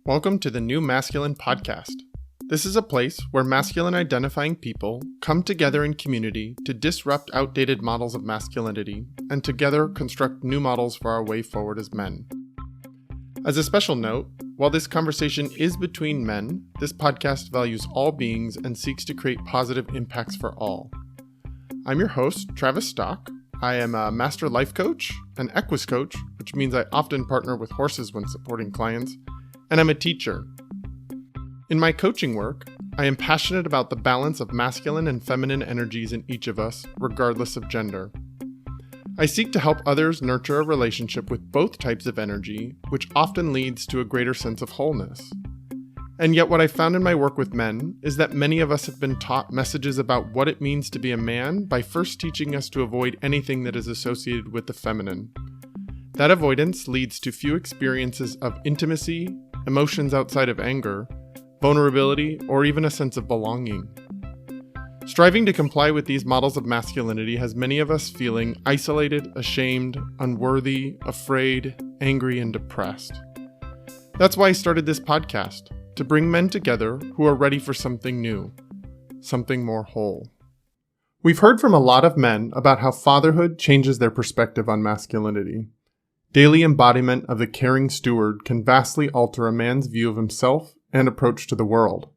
Welcome to the New Masculine Podcast. This is a place where masculine identifying people come together in community to disrupt outdated models of masculinity and together construct new models for our way forward as men. As a special note, while this conversation is between men, this podcast values all beings and seeks to create positive impacts for all. I'm your host, Travis Stock. I am a master life coach, an equus coach, which means I often partner with horses when supporting clients, and I'm a teacher. In my coaching work, I am passionate about the balance of masculine and feminine energies in each of us, regardless of gender. I seek to help others nurture a relationship with both types of energy, which often leads to a greater sense of wholeness. And yet what I found in my work with men is that many of us have been taught messages about what it means to be a man by first teaching us to avoid anything that is associated with the feminine. That avoidance leads to few experiences of intimacy, emotions outside of anger, vulnerability, or even a sense of belonging. Striving to comply with these models of masculinity has many of us feeling isolated, ashamed, unworthy, afraid, angry, and depressed. That's why I started this podcast, to bring men together who are ready for something new, something more whole. We've heard from a lot of men about how fatherhood changes their perspective on masculinity. Daily embodiment of the caring steward can vastly alter a man's view of himself and approach to the world.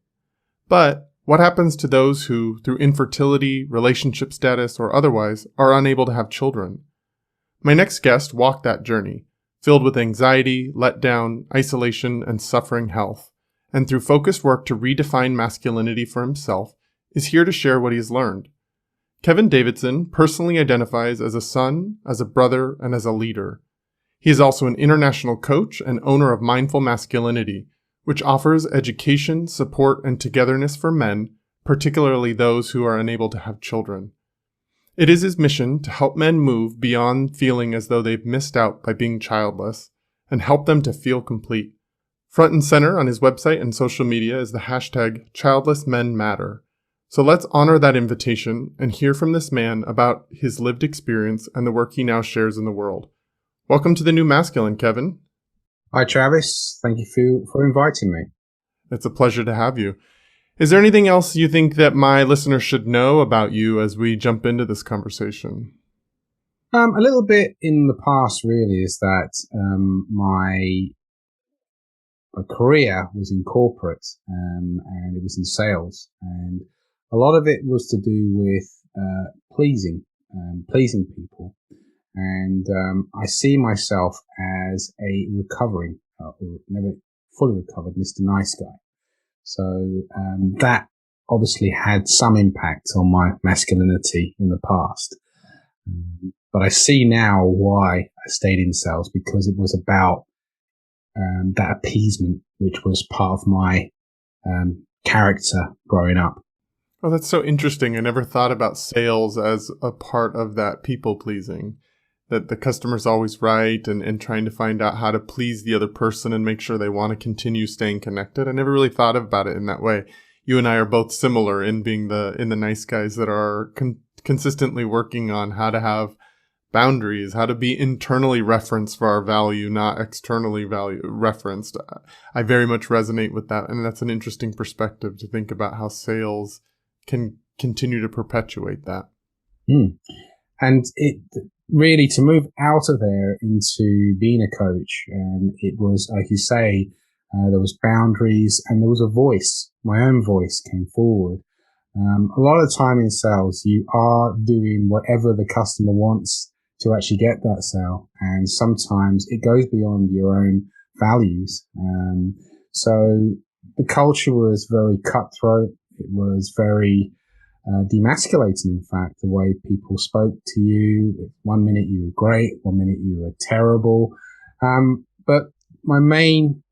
But what happens to those who, through infertility, relationship status, or otherwise, are unable to have children? My next guest walked that journey, filled with anxiety, letdown, isolation, and suffering health, and through focused work to redefine masculinity for himself, is here to share what he has learned. Kevin Davidson personally identifies as a son, as a brother, and as a leader. He is also an international coach and owner of Mindful Masculinity, which offers education, support, and togetherness for men, particularly those who are unable to have children. It is his mission to help men move beyond feeling as though they've missed out by being childless, and help them to feel complete. Front and center on his website and social media is the hashtag #ChildlessMenMatter. So let's honor that invitation and hear from this man about his lived experience and the work he now shares in the world. Welcome to the New Masculine, Kevin. Hi, Travis. Thank you for inviting me. It's a pleasure to have you. Is there anything else you think that my listeners should know about you as we jump into this conversation? A little bit in the past, really, is that my career was in corporate and it was in sales. And a lot of it was to do with pleasing people. And I see myself as a recovering, or never fully recovered, Mr. Nice Guy. So that obviously had some impact on my masculinity in the past. But I see now why I stayed in sales, because it was about that appeasement, which was part of my character growing up. Oh, that's so interesting. I never thought about sales as a part of that people-pleasing, that the customer's always right and trying to find out how to please the other person and make sure they want to continue staying connected. I never really thought about it in that way. You and I are both similar in being the nice guys that are consistently working on how to have boundaries, how to be internally referenced for our value, not externally referenced. I very much resonate with that. And that's an interesting perspective to think about how sales can continue to perpetuate that. And it really, to move out of there into being a coach, it was, like you say, there was boundaries and there was a voice. My own voice came forward. A lot of the time in sales, you are doing whatever the customer wants to actually get that sale. And sometimes it goes beyond your own values. So the culture was very cutthroat. It was very demasculating, in fact, the way people spoke to you. 1 minute you were great, 1 minute you were terrible. But my main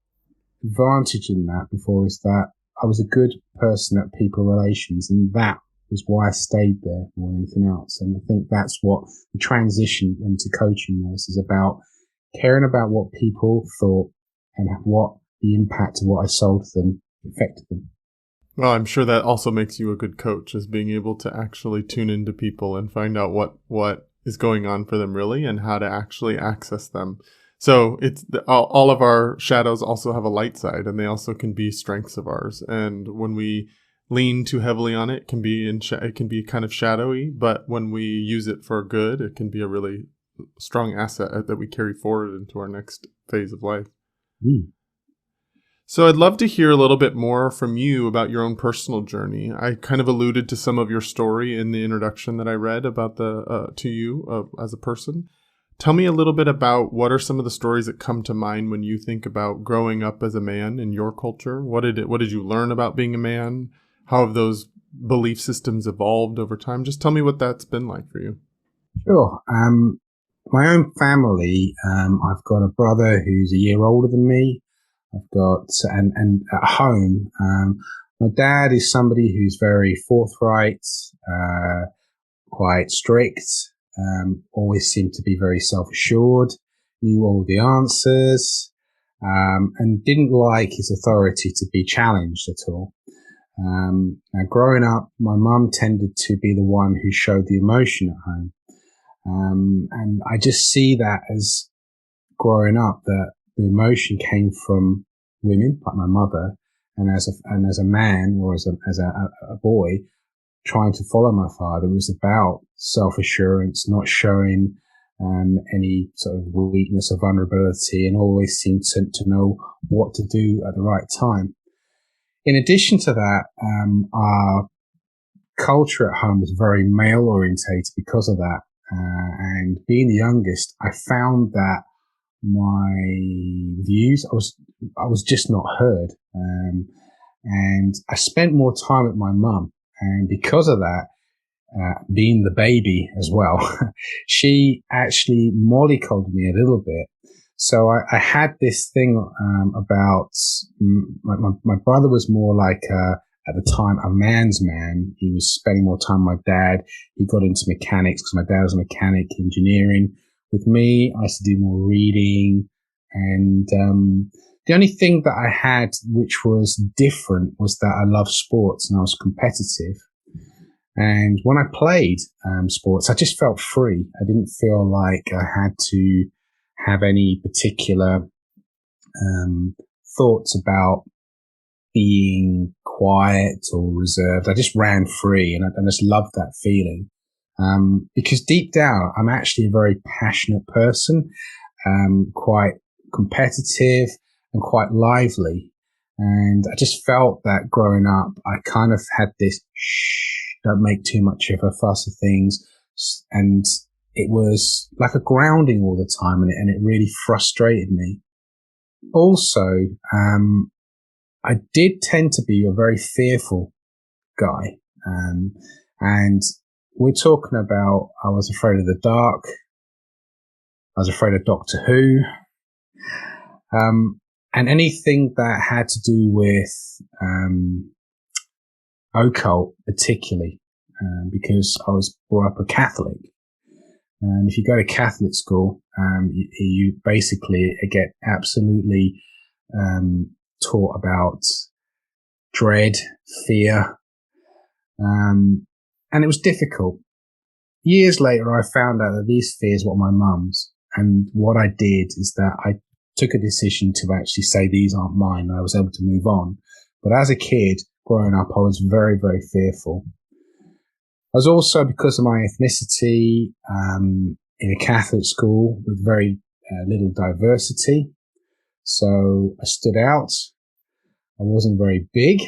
advantage in that before is that I was a good person at people relations, and that was why I stayed there more than anything else. And I think that's what the transition into coaching was, is about caring about what people thought and what the impact of what I sold to them affected them. Well, I'm sure that also makes you a good coach, is being able to actually tune into people and find out what is going on for them really and how to actually access them. So all of our shadows also have a light side, and they also can be strengths of ours. And when we lean too heavily on it, it can be kind of shadowy. But when we use it for good, it can be a really strong asset that we carry forward into our next phase of life. Mm. So I'd love to hear a little bit more from you about your own personal journey. I kind of alluded to some of your story in the introduction that I read about to you as a person. Tell me a little bit about what are some of the stories that come to mind when you think about growing up as a man in your culture? What did you learn about being a man? How have those belief systems evolved over time? Just tell me what that's been like for you. Sure. My own family, I've got a brother who's a year older than me. I've got, and at home, my dad is somebody who's very forthright, quite strict, always seemed to be very self-assured, knew all the answers, and didn't like his authority to be challenged at all. Now, growing up, my mum tended to be the one who showed the emotion at home. And I just see that as growing up, that the emotion came from women, like my mother, and as a man or as a boy, trying to follow my father was about self-assurance, not showing any sort of weakness or vulnerability, and always seemed to know what to do at the right time. In addition to that, our culture at home was very male orientated because of that. And being the youngest, I found that my views, I was just not heard. And I spent more time with my mum. And because of that, being the baby as well, she actually mollycoddled me a little bit. So I had this thing about my brother was more like at the time a man's man. He was spending more time with my dad. He got into mechanics because my dad was a mechanic, engineering. With me, I used to do more reading, and the only thing that I had which was different was that I loved sports and I was competitive. And when I played sports, I just felt free. I didn't feel like I had to have any particular thoughts about being quiet or reserved. I just ran free, and I just loved that feeling. Because deep down, I'm actually a very passionate person, quite competitive and quite lively. And I just felt that growing up, I kind of had this, don't make too much of a fuss of things. And it was like a grounding all the time, and it really frustrated me. Also, I did tend to be a very fearful guy. And we're talking about, I was afraid of the dark. I was afraid of Doctor Who. And anything that had to do with occult, particularly, because I was brought up a Catholic. And if you go to Catholic school, you basically get absolutely taught about dread, fear, and it was difficult. Years later, I found out that these fears were my mum's, and what I did is that I took a decision to actually say these aren't mine, and I was able to move on. But as a kid, growing up, I was very, very fearful. I was also, because of my ethnicity, in a Catholic school with very little diversity. So I stood out. I wasn't very big.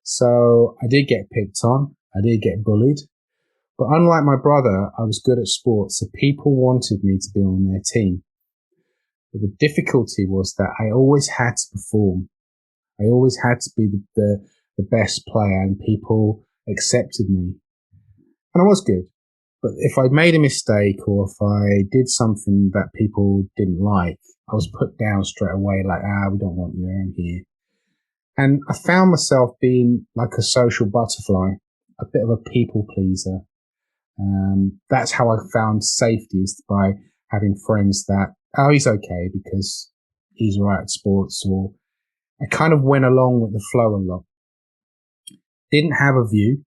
So I did get picked on. I did get bullied. But unlike my brother, I was good at sports, so people wanted me to be on their team. But the difficulty was that I always had to perform. I always had to be the best player, and people accepted me. And I was good. But if I made a mistake or if I did something that people didn't like, I was put down straight away, like, we don't want you in here. And I found myself being like a social butterfly, a bit of a people pleaser. That's how I found safety, is by having friends that, he's okay because he's all right at sports, or I kind of went along with the flow a lot. Didn't have a view,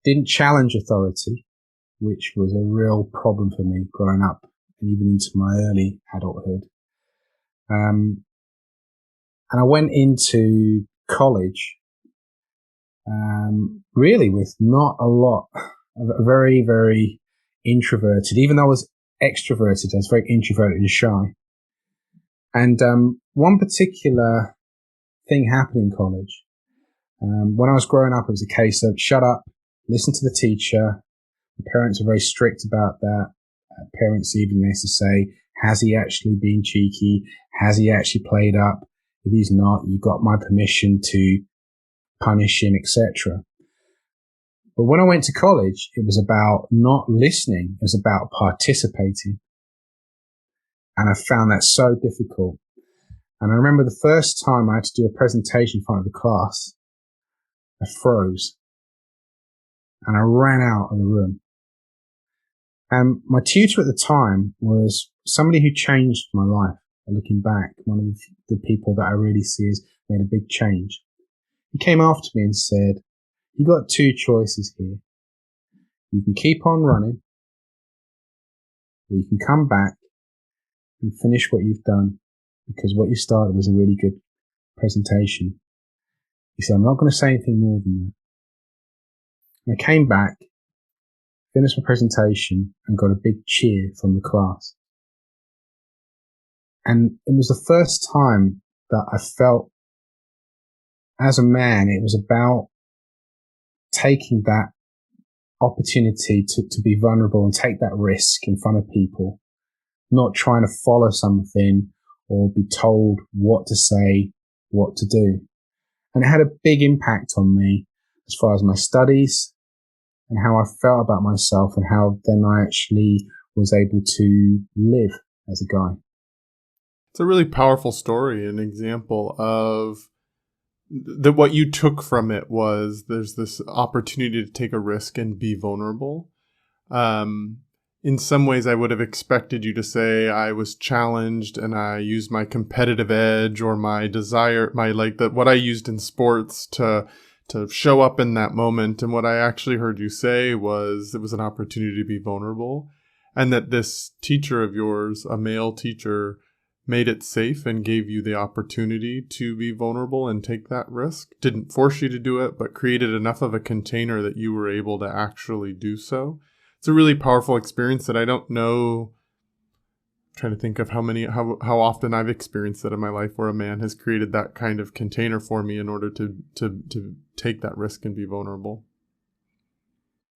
didn't challenge authority, which was a real problem for me growing up. and even into my early adulthood. And I went into college, really with not a lot, very, very introverted. Even though I was extroverted, I was very introverted and shy. And one particular thing happened in college. When I was growing up, it was a case of shut up, listen to the teacher. My parents were very strict about that. Parents even used to say, has he actually been cheeky? Has he actually played up? If he's not, you got my permission to punish him, etc. But when I went to college, it was about not listening. It was about participating. And I found that so difficult. And I remember the first time I had to do a presentation in front of the class, I froze and I ran out of the room. And my tutor at the time was somebody who changed my life. Looking back, one of the people that I really see has made a big change. He came after me and said, you got two choices here. You can keep on running, or you can come back and finish what you've done, because what you started was a really good presentation. He said, I'm not going to say anything more than that. And I came back, finished my presentation, and got a big cheer from the class. And it was the first time that I felt, as a man, it was about taking that opportunity to be vulnerable and take that risk in front of people, not trying to follow something or be told what to say, what to do. And it had a big impact on me as far as my studies and how I felt about myself and how then I actually was able to live as a guy. It's a really powerful story, an example of that what you took from it was there's this opportunity to take a risk and be vulnerable. In some ways, I would have expected you to say I was challenged and I used my competitive edge or my desire, what I used in sports to show up in that moment. And what I actually heard you say was it was an opportunity to be vulnerable, and that this teacher of yours, a male teacher, made it safe and gave you the opportunity to be vulnerable and take that risk. Didn't force you to do it, but created enough of a container that you were able to actually do so. It's a really powerful experience that I don't know. I'm trying to think of how often I've experienced that in my life where a man has created that kind of container for me in order to take that risk and be vulnerable.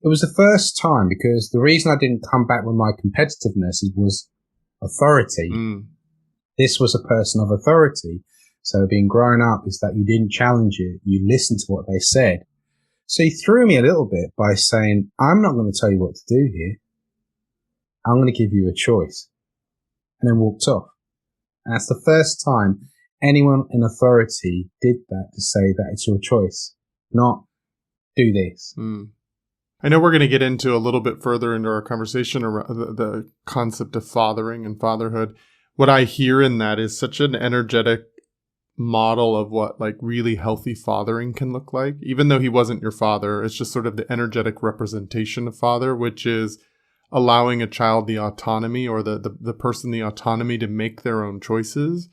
It was the first time, because the reason I didn't come back with my competitiveness was authority. This was a person of authority. So being grown up is that you didn't challenge it. You listened to what they said. So he threw me a little bit by saying, I'm not going to tell you what to do here. I'm going to give you a choice. And then walked off. And that's the first time anyone in authority did that, to say that it's your choice, not do this. I know we're going to get into a little bit further into our conversation around the concept of fathering and fatherhood. What I hear in that is such an energetic model of what really healthy fathering can look like. Even though he wasn't your father, it's just sort of the energetic representation of father, which is allowing a child the autonomy, or the person the autonomy to make their own choices,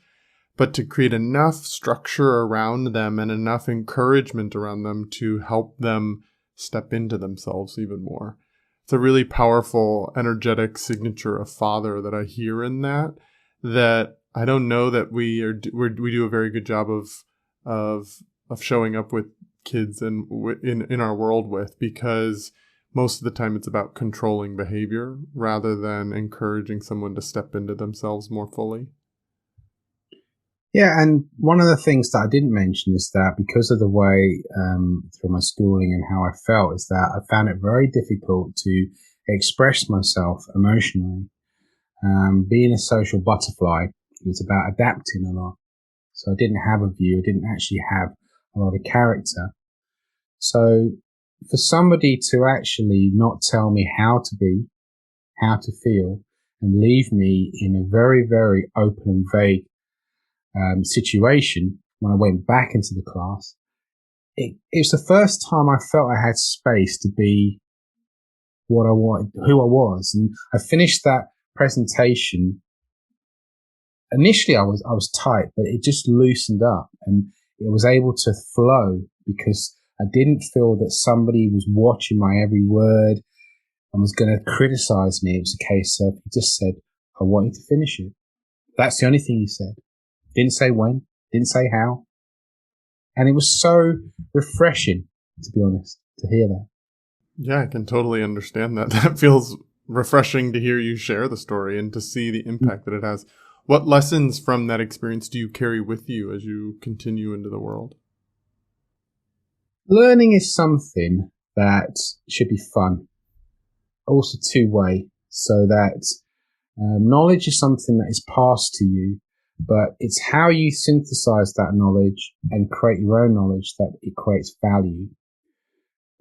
but to create enough structure around them and enough encouragement around them to help them step into themselves even more. It's a really powerful, energetic signature of father that I hear in that I don't know that we do a very good job of showing up with kids and in our world with, because most of the time it's about controlling behavior rather than encouraging someone to step into themselves more fully. Yeah, and one of the things that I didn't mention is that because of the way through my schooling and how I felt, is that I found it very difficult to express myself emotionally. Being a social butterfly, it was about adapting a lot. So I didn't have a view. I didn't actually have a lot of character. So for somebody to actually not tell me how to be, how to feel, and leave me in a very, very open and vague situation when I went back into the class, it was the first time I felt I had space to be what I wanted, who I was. And I finished that presentation, initially I was tight, but it just loosened up and it was able to flow because I didn't feel that somebody was watching my every word and was going to criticize me. It was a case of, he just said, I want you to finish it. That's the only thing he said. Didn't say when, didn't say how. And it was so refreshing, to be honest, to hear that. Yeah, I can totally understand that. That feels refreshing to hear you share the story and to see the impact that it has. What lessons from that experience do you carry with you as you continue into the world? Learning is something that should be fun, also two-way, so that knowledge is something that is passed to you, but it's how you synthesize that knowledge and create your own knowledge that it creates value.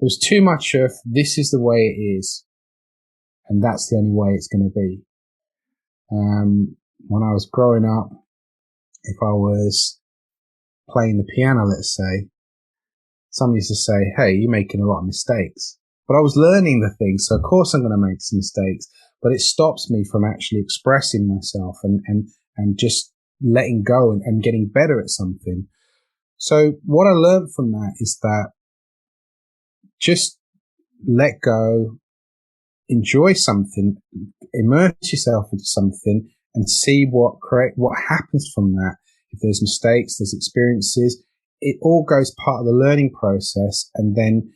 There's too much of this is the way it is, and that's the only way it's going to be. When I was growing up, if I was playing the piano, let's say, somebody used to say, hey, you're making a lot of mistakes. But I was learning the thing, so of course I'm going to make some mistakes, but it stops me from actually expressing myself and just letting go and getting better at something. So what I learned from that is that just let go, enjoy something, immerse yourself into something and see what happens from that. If there's mistakes, there's experiences, it all goes part of the learning process, and then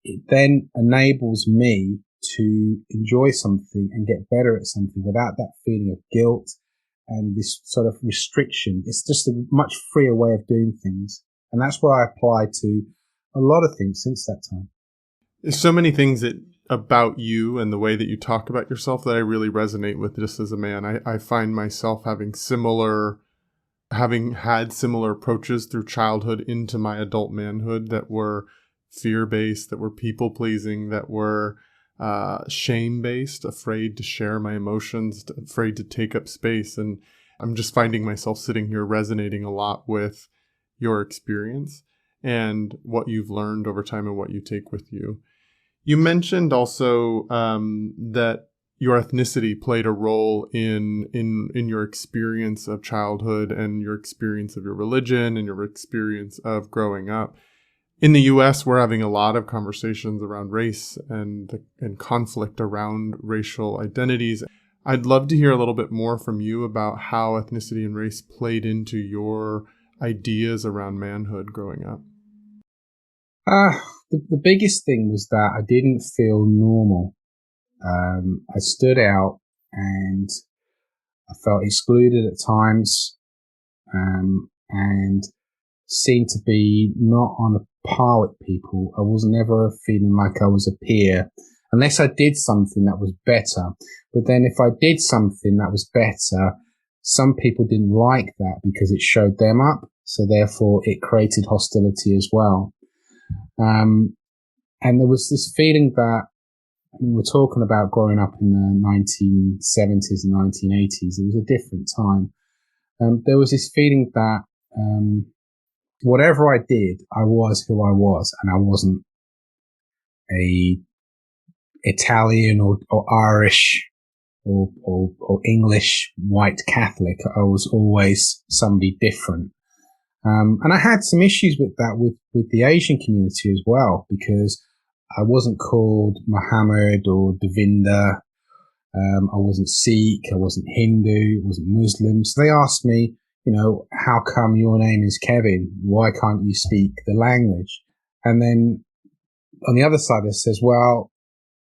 it then enables me to enjoy something and get better at something without that feeling of guilt and this sort of restriction. It's just a much freer way of doing things. And that's what I apply to a lot of things since that time. There's so many things about you and the way that you talk about yourself that I really resonate with just as a man. I find myself having had similar approaches through childhood into my adult manhood that were fear-based, that were people-pleasing, that were shame-based, afraid to share my emotions, afraid to take up space. And I'm just finding myself sitting here resonating a lot with your experience and what you've learned over time and what you take with you. You mentioned also that your ethnicity played a role in your experience of childhood and your experience of your religion and your experience of growing up. In the U.S., we're having a lot of conversations around race and conflict around racial identities. I'd love to hear a little bit more from you about how ethnicity and race played into your ideas around manhood growing up. The biggest thing was that I didn't feel normal. I stood out and I felt excluded at times, and seemed to be not on a par with people. I wasn't ever feeling like I was a peer unless I did something that was better. But then if I did something that was better, some people didn't like that because it showed them up. So therefore it created hostility as well. And there was this feeling that, I mean, we're talking about growing up in the 1970s and 1980s. It was a different time. There was this feeling that whatever I did, I was who I was, and I wasn't a Italian or Irish or English white Catholic. I was always somebody different. And I had some issues with that with the Asian community as well, because I wasn't called Muhammad or Devinda. I wasn't Sikh. I wasn't Hindu. I wasn't Muslim. So they asked me, how come your name is Kevin? Why can't you speak the language? And then on the other side, it says, well,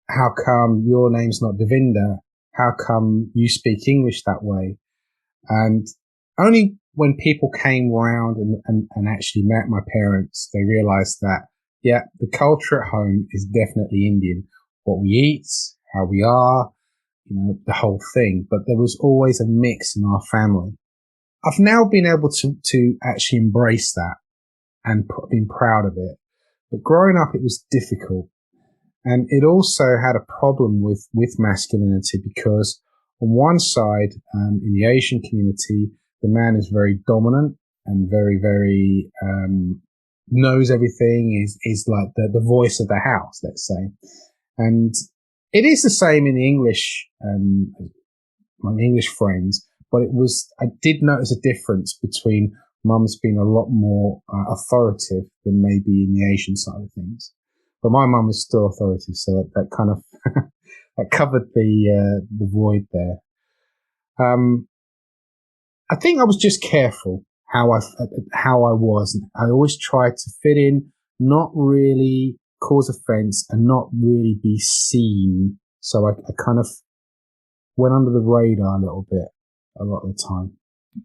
how come your name's not Devinda? How come you speak English that way? And only when people came around and actually met my parents, they realized that, yeah, the culture at home is definitely Indian. What we eat, how we are, the whole thing. But there was always a mix in our family. I've now been able to actually embrace that and been proud of it. But growing up, it was difficult. And it also had a problem with masculinity because on one side, in the Asian community, the man is very dominant and very, very, knows everything, is like the voice of the house, let's say. And it is the same in the English, my English friends, but I did notice a difference between mums being a lot more authoritative than maybe in the Asian side of things. But my mum is still authoritative, so that kind of that covered the void there. I think I was just careful how I was. I always tried to fit in, not really cause offense, and not really be seen. So I kind of went under the radar a little bit a lot of the time.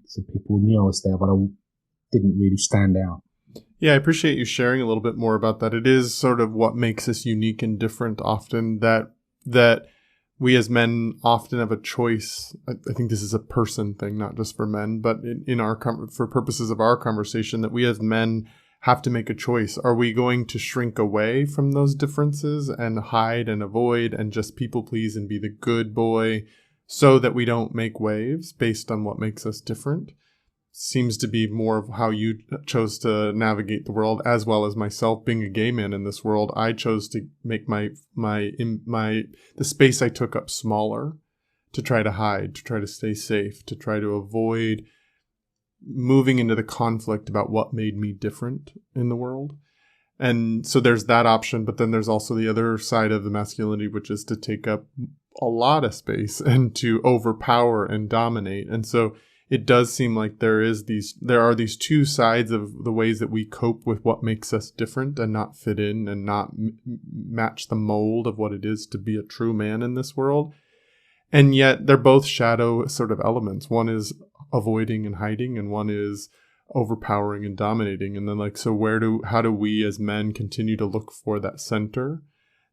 So people knew I was there, but I didn't really stand out. Yeah, I appreciate you sharing a little bit more about that. It is sort of what makes us unique and different often, that we as men often have a choice. I think this is a person thing, not just for men, but for purposes of our conversation, that we as men have to make a choice. Are we going to shrink away from those differences and hide and avoid and just people please and be the good boy so that we don't make waves based on what makes us different? Seems to be more of how you chose to navigate the world, as well as myself being a gay man in this world. I chose to make the space I took up smaller, to try to hide, to try to stay safe, to try to avoid moving into the conflict about what made me different in the world. And so there's that option, but then there's also the other side of the masculinity, which is to take up a lot of space and to overpower and dominate. And so it does seem like there are these two sides of the ways that we cope with what makes us different and not fit in and not match the mold of what it is to be a true man in this world. And yet they're both shadow sort of elements. One is avoiding and hiding, and one is overpowering and dominating. And then how do we as men continue to look for that center,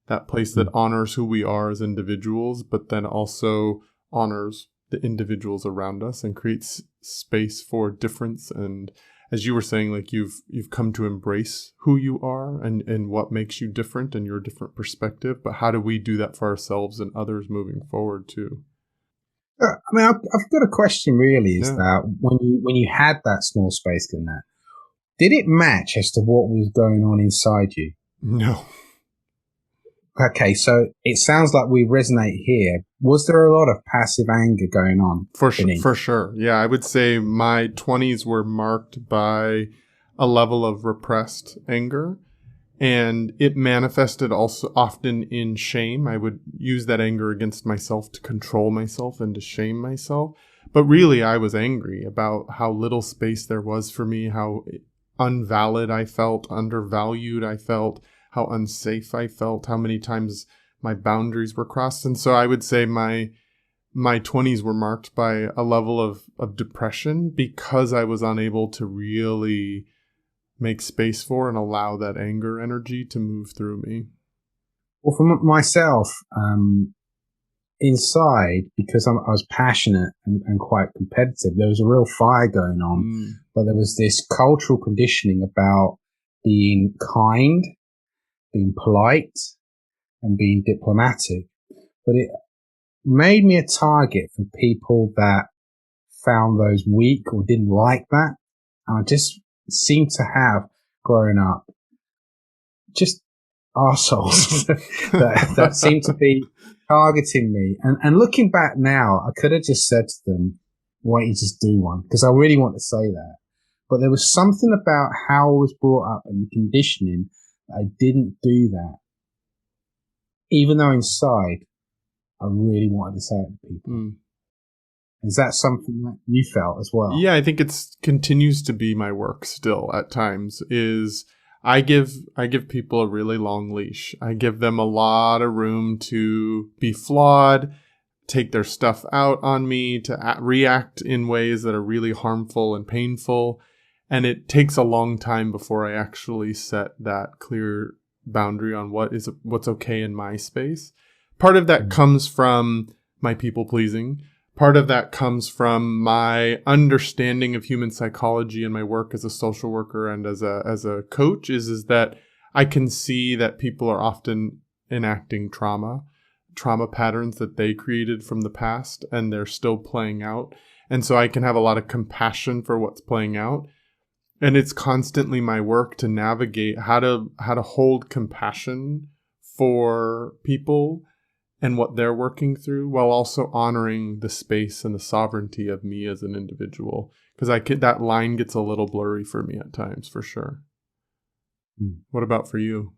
that place that honors who we are as individuals, but then also honors the individuals around us and creates space for difference. And as you were saying, like you've come to embrace who you are and what makes you different and your different perspective. But how do we do that for ourselves and others moving forward too? I mean, I've got a question really, is that when you had that small space in that, did it match as to what was going on inside you? No. Okay, so it sounds like we resonate here. Was there a lot of passive anger going on? For sure. Yeah, I would say my 20s were marked by a level of repressed anger, and it manifested also often in shame. I would use that anger against myself to control myself and to shame myself. But really, I was angry about how little space there was for me, how unvalid I felt, undervalued I felt, how unsafe I felt, how many times my boundaries were crossed. And so I would say my 20s were marked by a level of depression because I was unable to really make space for and allow that anger energy to move through me. Well, for myself, inside, because I was passionate and quite competitive, there was a real fire going on, but there was this cultural conditioning about being kind, being polite, and being diplomatic. But it made me a target for people that found those weak or didn't like that. And I just seemed to have, growing up, just arseholes that seemed to be targeting me. And looking back now, I could have just said to them, why don't you just do one? Because I really want to say that. But there was something about how I was brought up and the conditioning that I didn't do that. Even though inside, I really wanted to say it to people. Is that something that you felt as well? Yeah, I think it continues to be my work still at times. Is I give people a really long leash. I give them a lot of room to be flawed, take their stuff out on me, to react in ways that are really harmful and painful. And it takes a long time before I actually set that clear boundary on what's okay in my space. Part of that comes from my people pleasing. Part of that comes from my understanding of human psychology and my work as a social worker and as a coach is that I can see that people are often enacting trauma patterns that they created from the past, and they're still playing out. And so I can have a lot of compassion for what's playing out. And it's constantly my work to navigate how to hold compassion for people and what they're working through, while also honoring the space and the sovereignty of me as an individual. Because that line gets a little blurry for me at times, for sure. What about for you?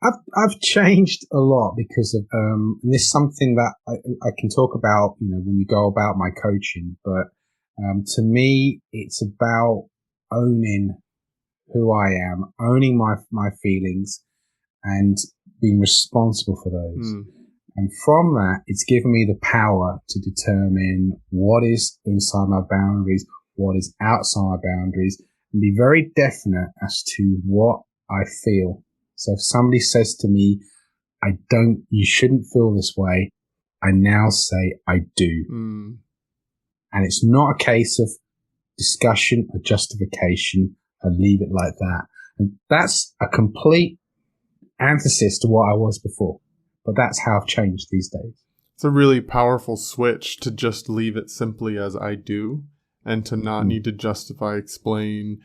I've changed a lot because of and this is something that I can talk about, when we go about my coaching. But to me, it's about owning who I am, owning my feelings, and being responsible for those. And from that, it's given me the power to determine what is inside my boundaries, what is outside my boundaries, and be very definite as to what I feel. So if somebody says to me, you shouldn't feel this way, I now say I do. And it's not a case of discussion or justification. I leave it like that. And that's a complete antithesis to what I was before. But that's how I've changed these days. It's a really powerful switch to just leave it simply as I do, and to not need to justify, explain,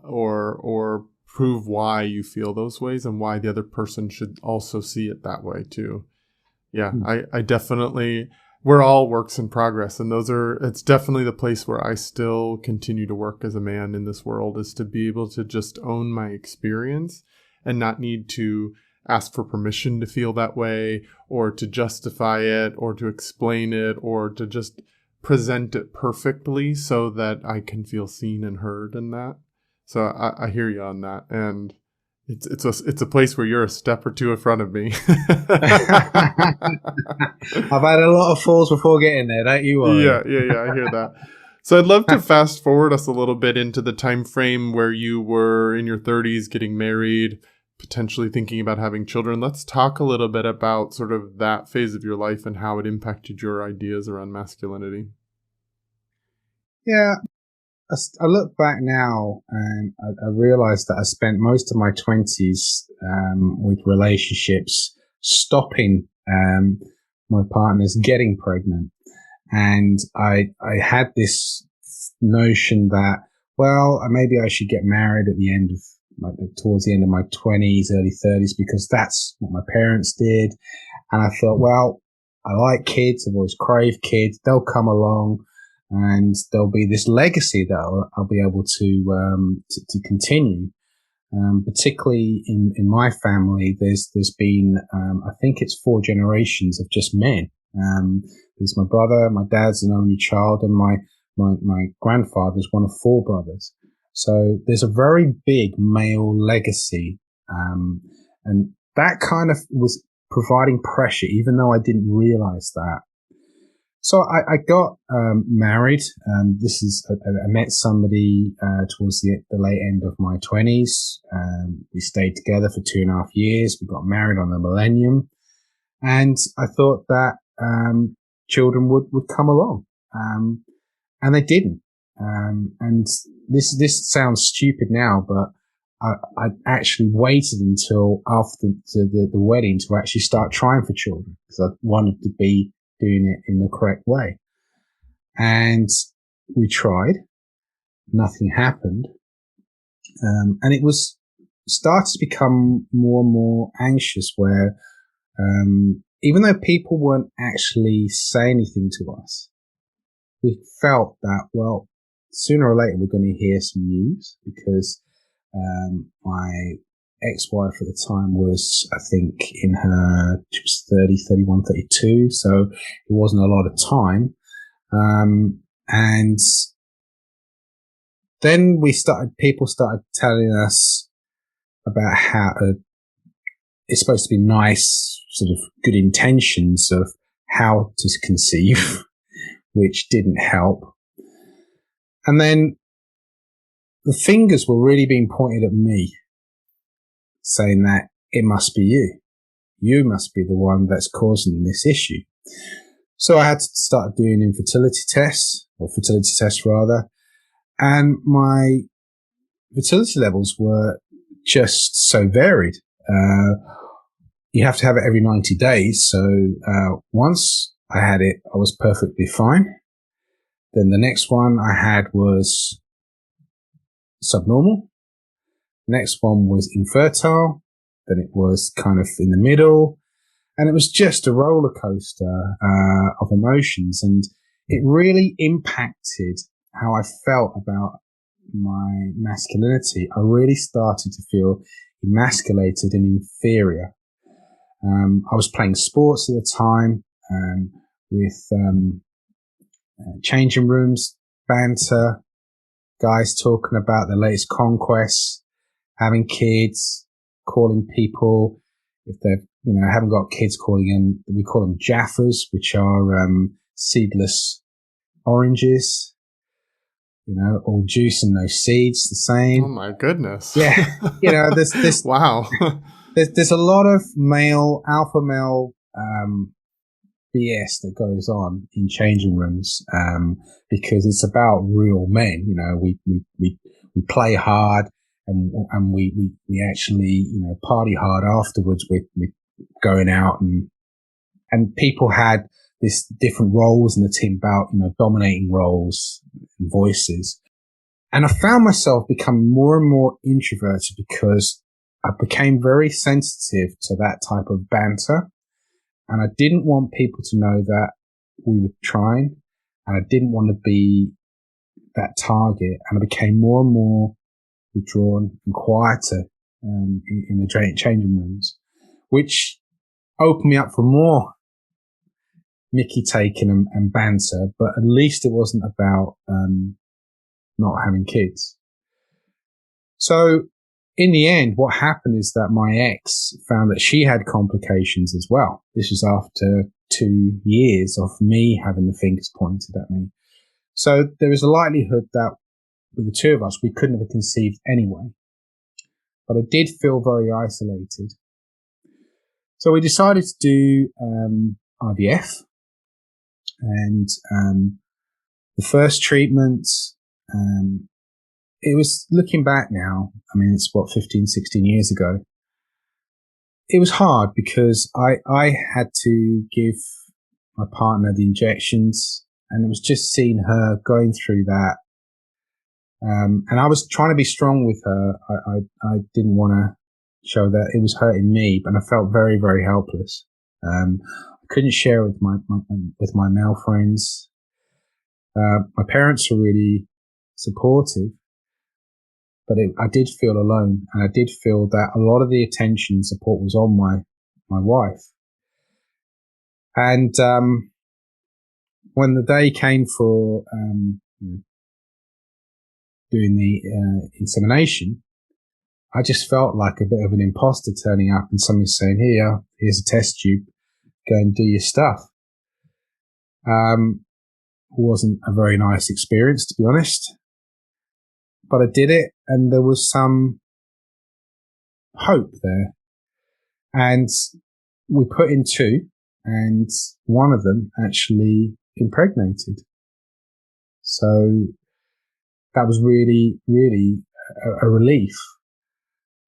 or prove why you feel those ways and why the other person should also see it that way too. Yeah, I definitely, we're all works in progress, and it's definitely the place where I still continue to work as a man in this world, is to be able to just own my experience and not need to ask for permission to feel that way, or to justify it, or to explain it, or to just present it perfectly so that I can feel seen and heard in that. So I hear you on that, and it's a place where you're a step or two in front of me. I've had a lot of falls before getting there, don't you worry. Yeah, I hear that. So I'd love to fast forward us a little bit into the time frame where you were in your 30s, getting married, potentially thinking about having children. Let's talk a little bit about sort of that phase of your life and how it impacted your ideas around masculinity. Yeah. I look back now and I realized that I spent most of my 20s with relationships stopping my partners getting pregnant. And I had this notion that, well, maybe I should get married towards the end of my 20s, early 30s, because that's what my parents did. And I thought, well, I like kids. I've always craved kids. They'll come along. And there'll be this legacy that I'll be able to continue. Particularly in my family, there's been, I think it's 4 generations of just men. There's my brother, my dad's an only child, and my grandfather's one of 4 brothers. So there's a very big male legacy. And that kind of was providing pressure, even though I didn't realize that. So I got married. I met somebody towards the late end of my 20s. We stayed together for 2.5 years. We got married on the millennium, and I thought that children would come along, and they didn't. And this sounds stupid now, but I actually waited until after the wedding to actually start trying for children, because I wanted to be doing it in the correct way. And we tried. Nothing happened. And it started to become more and more anxious, where even though people weren't actually saying anything to us, we felt that, well, sooner or later we're going to hear some news, because my ex-wife at the time was, I think, she was 30, 31, 32. So it wasn't a lot of time. And then people started telling us about how it's supposed to be nice, sort of good intentions of how to conceive, which didn't help. And then the fingers were really being pointed at me, saying that it must be you. You must be the one that's causing this issue. So I had to start doing fertility tests rather. And my fertility levels were just so varied. You have to have it every 90 days. So once I had it, I was perfectly fine. Then the next one I had was subnormal. Next one was infertile. Then it was kind of in the middle. And it was just a roller coaster of emotions. And it really impacted how I felt about my masculinity. I really started to feel emasculated and inferior. I was playing sports at the time with changing rooms, banter, guys talking about their latest conquests, having kids, calling people, if they've, haven't got kids, calling them, we call them Jaffas, which are seedless oranges, all juice and no seeds, the same. Oh my goodness. Yeah. There's this. Wow. There's a lot of alpha male, BS that goes on in changing rooms, because it's about real men. We play hard and we actually, party hard afterwards with going out and people had this different roles in the team about, dominating roles and voices. And I found myself becoming more and more introverted because I became very sensitive to that type of banter. And I didn't want people to know that we were trying, and I didn't want to be that target. And I became more and more withdrawn and quieter in the changing rooms, which opened me up for more Mickey taking and banter. But at least it wasn't about not having kids. So in the end, what happened is that my ex found that she had complications as well. This was after 2 years of me having the fingers pointed at me. So there was a likelihood that with the two of us, we couldn't have conceived anyway. But I did feel very isolated. So we decided to do IVF. And the first treatment, it was, looking back now, it's 15, 16 years ago. It was hard because I had to give my partner the injections, and it was just seeing her going through that. And I was trying to be strong with her. I didn't want to show that it was hurting me, but I felt very, very helpless. I couldn't share with my male friends. My parents were really supportive. But I did feel alone, and I did feel that a lot of the attention and support was on my wife. And when the day came for doing the insemination, I just felt like a bit of an imposter turning up and somebody saying, here's a test tube, go and do your stuff. Wasn't a very nice experience, to be honest. But I did it, and there was some hope there. And we put in 2, and one of them actually impregnated. So that was really, really a relief.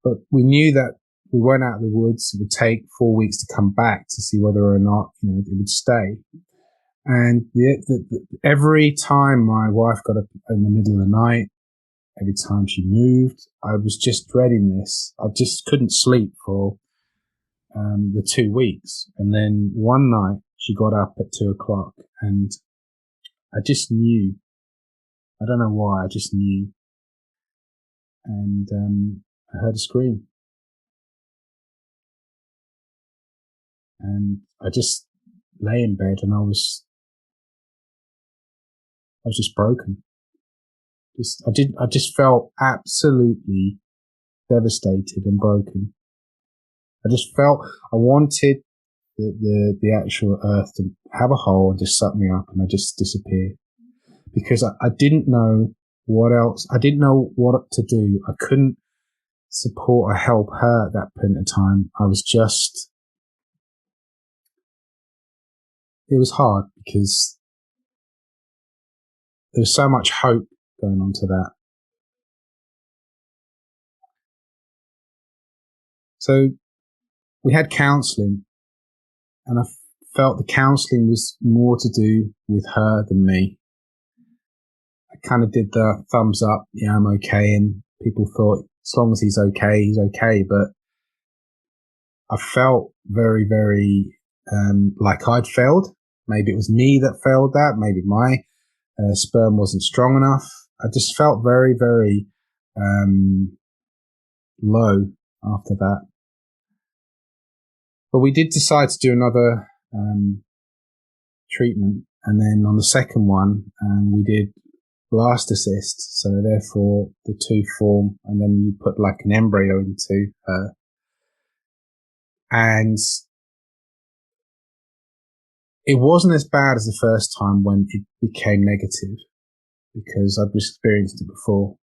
But we knew that we weren't out of the woods. It would take 4 weeks to come back to see whether or not it would stay. And every time my wife got up in the middle of the night, every time she moved, I was just dreading this. I just couldn't sleep for the 2 weeks. And then one night she got up at 2:00 and I just knew. I don't know why, I just knew. And I heard a scream. And I just lay in bed and I was just broken. I just felt absolutely devastated and broken. I just felt I wanted the actual earth to have a hole and just suck me up, and I just disappeared because I didn't know what else. I didn't know what to do. I couldn't support or help her at that point in time. It was hard because there was so much hope going on to that. So we had counselling, and I felt the counselling was more to do with her than me. I kind of did the thumbs up, yeah, I'm okay, and people thought as long as he's okay, he's okay. But I felt very, very like I'd failed. Maybe it was me that failed that. Maybe my sperm wasn't strong enough. I just felt very, very low after that. But we did decide to do another treatment, and then on the second one, we did blastocyst. So therefore, the two form, and then you put like an embryo into her, and it wasn't as bad as the first time when it became negative, because I'd experienced it before.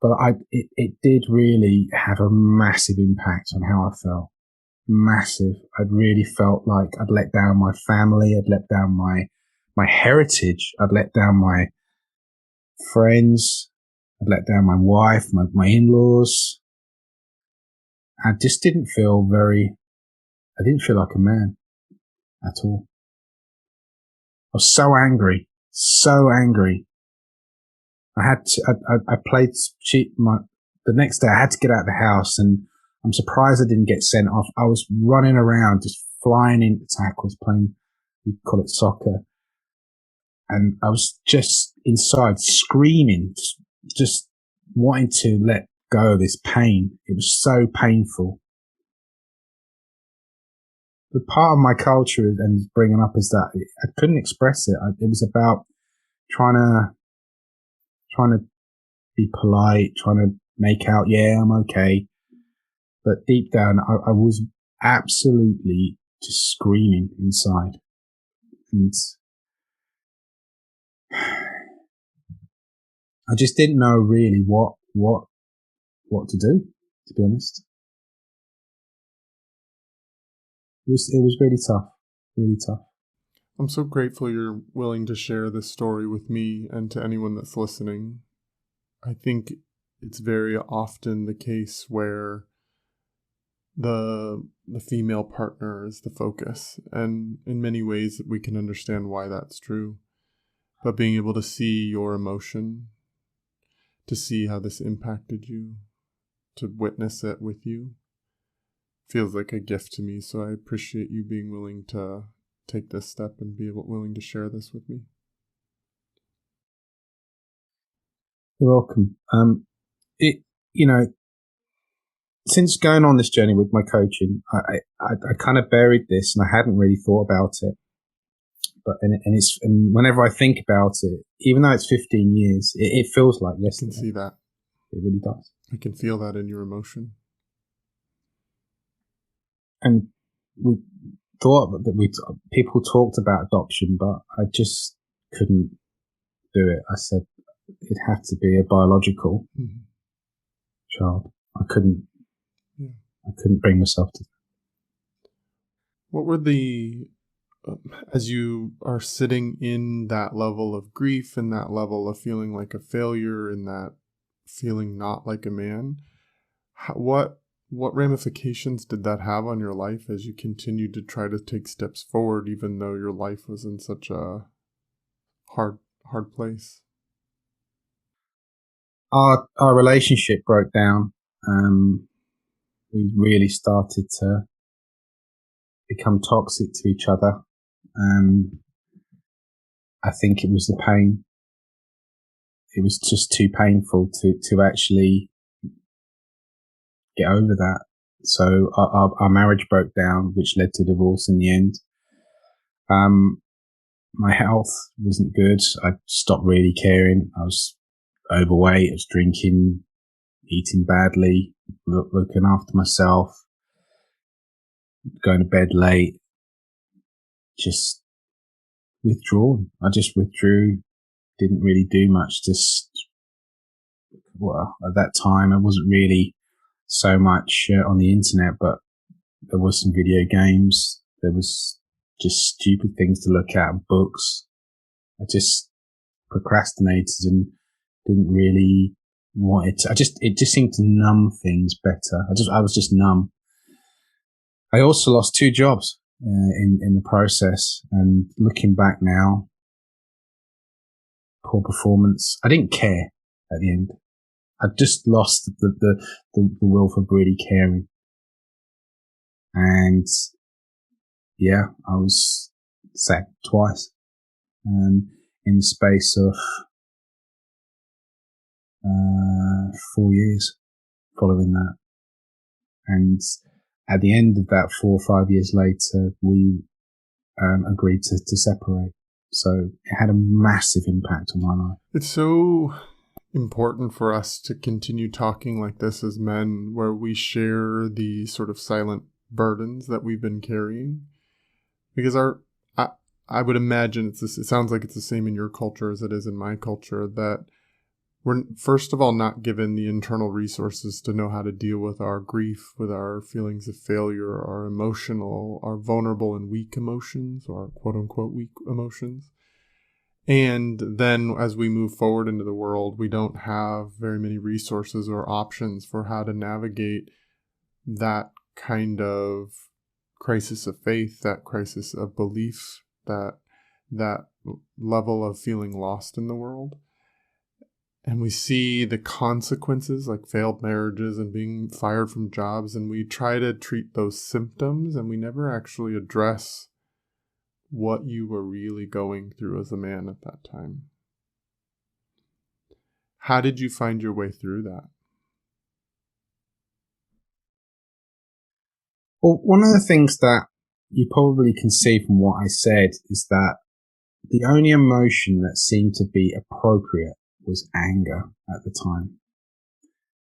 But it did really have a massive impact on how I felt. Massive. I'd really felt like I'd let down my family. I'd let down my heritage. I'd let down my friends. I'd let down my wife, my in-laws. I just didn't feel I didn't feel like a man at all. I was so angry. I played cheat. The next day I had to get out of the house, and I'm surprised I didn't get sent off. I was running around, just flying into tackles, playing, you call it soccer. And I was just inside screaming, just wanting to let go of this pain. It was so painful. The part of my culture and bringing up is that I couldn't express it. It was about trying to be polite, trying to make out, yeah, I'm okay. But deep down, I was absolutely just screaming inside. And I just didn't know really what to do, to be honest. It was really tough, really tough. I'm so grateful you're willing to share this story with me and to anyone that's listening. I think it's very often the case where the female partner is the focus, and in many ways we can understand why that's true. But being able to see your emotion, to see how this impacted you, to witness it with you, feels like a gift to me. So I appreciate you being willing to take this step and willing to share this with me. You're welcome. Since going on this journey with my coaching, I kind of buried this and I hadn't really thought about it. But and whenever I think about it, even though it's 15 years, it feels like yesterday. I can see that. It really does. I can feel that in your emotion. And we thought that people talked about adoption, but I just couldn't do it. I said it had to be a biological child. I couldn't bring myself to. What were as you are sitting in that level of grief and that level of feeling like a failure and that feeling not like a man, what ramifications did that have on your life as you continued to try to take steps forward, even though your life was in such a hard place? Our relationship broke down. We really started to become toxic to each other. I think it was the pain. It was just too painful to actually get over that. So our marriage broke down, which led to divorce in the end. My health wasn't good. I stopped really caring. I was overweight. I was drinking, eating badly, looking after myself, going to bed late, just withdrawn. I just withdrew, didn't really do much. At that time, I wasn't really so much on the internet, but there was some video games. There was just stupid things to look at, books. I just procrastinated and didn't really want it. It just seemed to numb things better. I was just numb. I also lost 2 jobs in the process, and looking back now, poor performance. I didn't care at the end. I just lost the will for really caring. And yeah, I was sacked twice in the space of 4 years following that. And at the end of that, 4 or 5 years later, we agreed to separate. So it had a massive impact on my life. It's so important for us to continue talking like this as men, where we share the sort of silent burdens that we've been carrying. Because I would imagine it sounds like it's the same in your culture as it is in my culture, that we're, first of all, not given the internal resources to know how to deal with our grief, with our feelings of failure, our vulnerable and weak emotions, or quote unquote weak emotions. And then as we move forward into the world, we don't have very many resources or options for how to navigate that kind of crisis of faith, that crisis of belief, that level of feeling lost in the world. And we see the consequences, like failed marriages and being fired from jobs, and we try to treat those symptoms, and we never actually address what you were really going through as a man at that time. How did you find your way through that? Well, one of the things that you probably can see from what I said is that the only emotion that seemed to be appropriate was anger at the time.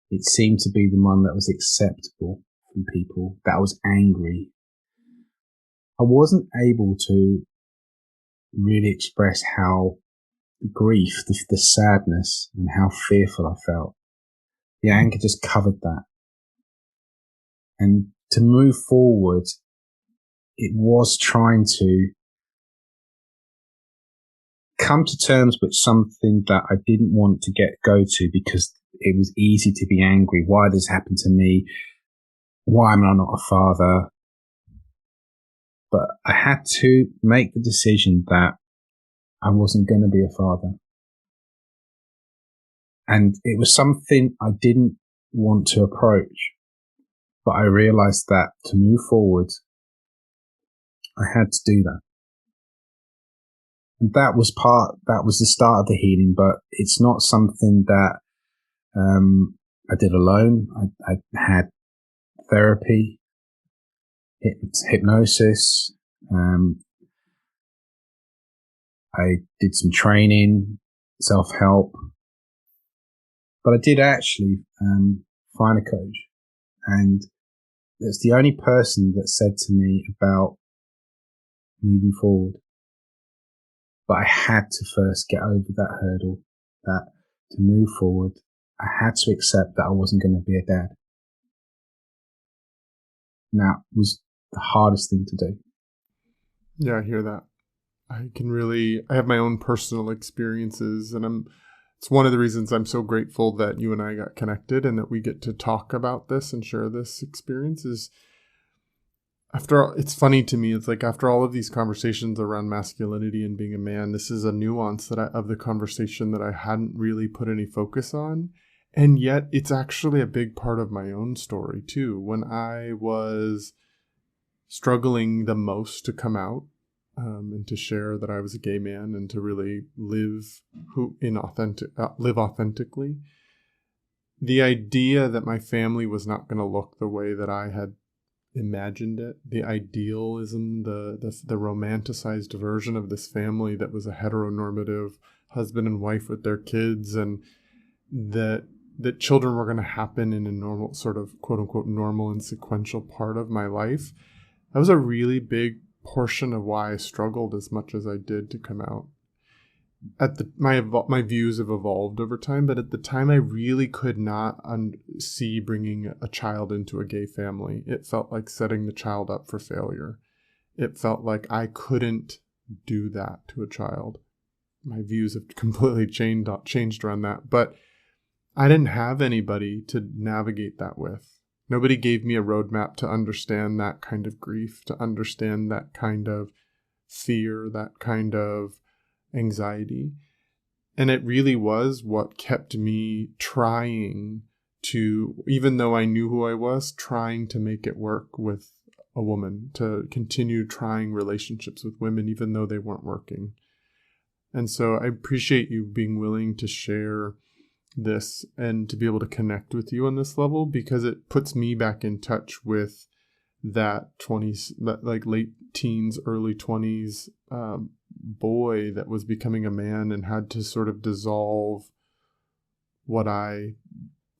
It seemed to be the one that was acceptable from people, that was angry. I wasn't able to really express how the grief, the sadness, and how fearful I felt. The anger just covered that. And to move forward, it was trying to come to terms with something that I didn't want to go to, because it was easy to be angry. Why this happened to me? Why am I not a father? But I had to make the decision that I wasn't going to be a father. And it was something I didn't want to approach. But I realized that to move forward, I had to do that. And that was the start of the healing, but it's not something that I did alone. I had therapy, hypnosis. I did some training, self-help. But I did actually find a coach. And it's the only person that said to me about moving forward. But I had to first get over that hurdle, that to move forward, I had to accept that I wasn't going to be a dad. And that was the hardest thing to do. Yeah, I hear that. I have my own personal experiences, and it's one of the reasons I'm so grateful that you and I got connected and that we get to talk about this and share this experience. It's funny to me. It's like after all of these conversations around masculinity and being a man, this is a nuance of the conversation that I hadn't really put any focus on. And yet it's actually a big part of my own story too. When I was struggling the most to come out and to share that I was a gay man and to really live authentically, the idea that my family was not going to look the way that I had imagined it, the idealism, the romanticized version of this family that was a heteronormative husband and wife with their kids, and that children were going to happen in a normal sort of quote unquote normal and sequential part of my life. That was a really big portion of why I struggled as much as I did to come out. My views have evolved over time, but at the time I really could not see bringing a child into a gay family. It felt like setting the child up for failure. It felt like I couldn't do that to a child. My views have completely changed around that, but I didn't have anybody to navigate that with. Nobody gave me a roadmap to understand that kind of grief, to understand that kind of fear, that kind of anxiety. And it really was what kept me trying to, even though I knew who I was, trying to make it work with a woman, to continue trying relationships with women, even though they weren't working. And so I appreciate you being willing to share this and to be able to connect with you on this level, because it puts me back in touch with that 20s, like late teens, early 20s boy that was becoming a man and had to sort of dissolve what I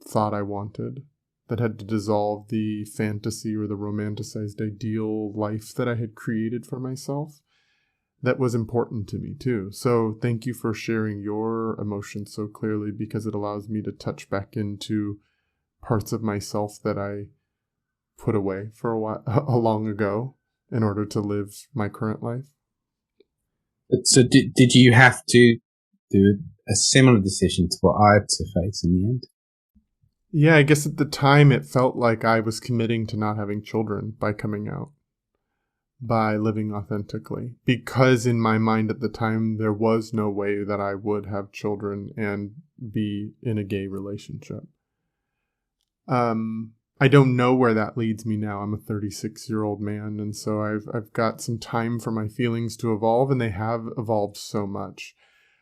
thought I wanted, that had to dissolve the fantasy or the romanticized ideal life that I had created for myself. That was important to me too. So thank you for sharing your emotions so clearly, because it allows me to touch back into parts of myself that I put away for a while, long ago, in order to live my current life. So did you have to do a similar decision to what I had to face in the end? Yeah, I guess at the time it felt like I was committing to not having children by coming out, by living authentically, because in my mind at the time there was no way that I would have children and be in a gay relationship. I don't know where that leads me now. I'm a 36-year-old man, and so I've got some time for my feelings to evolve, and they have evolved so much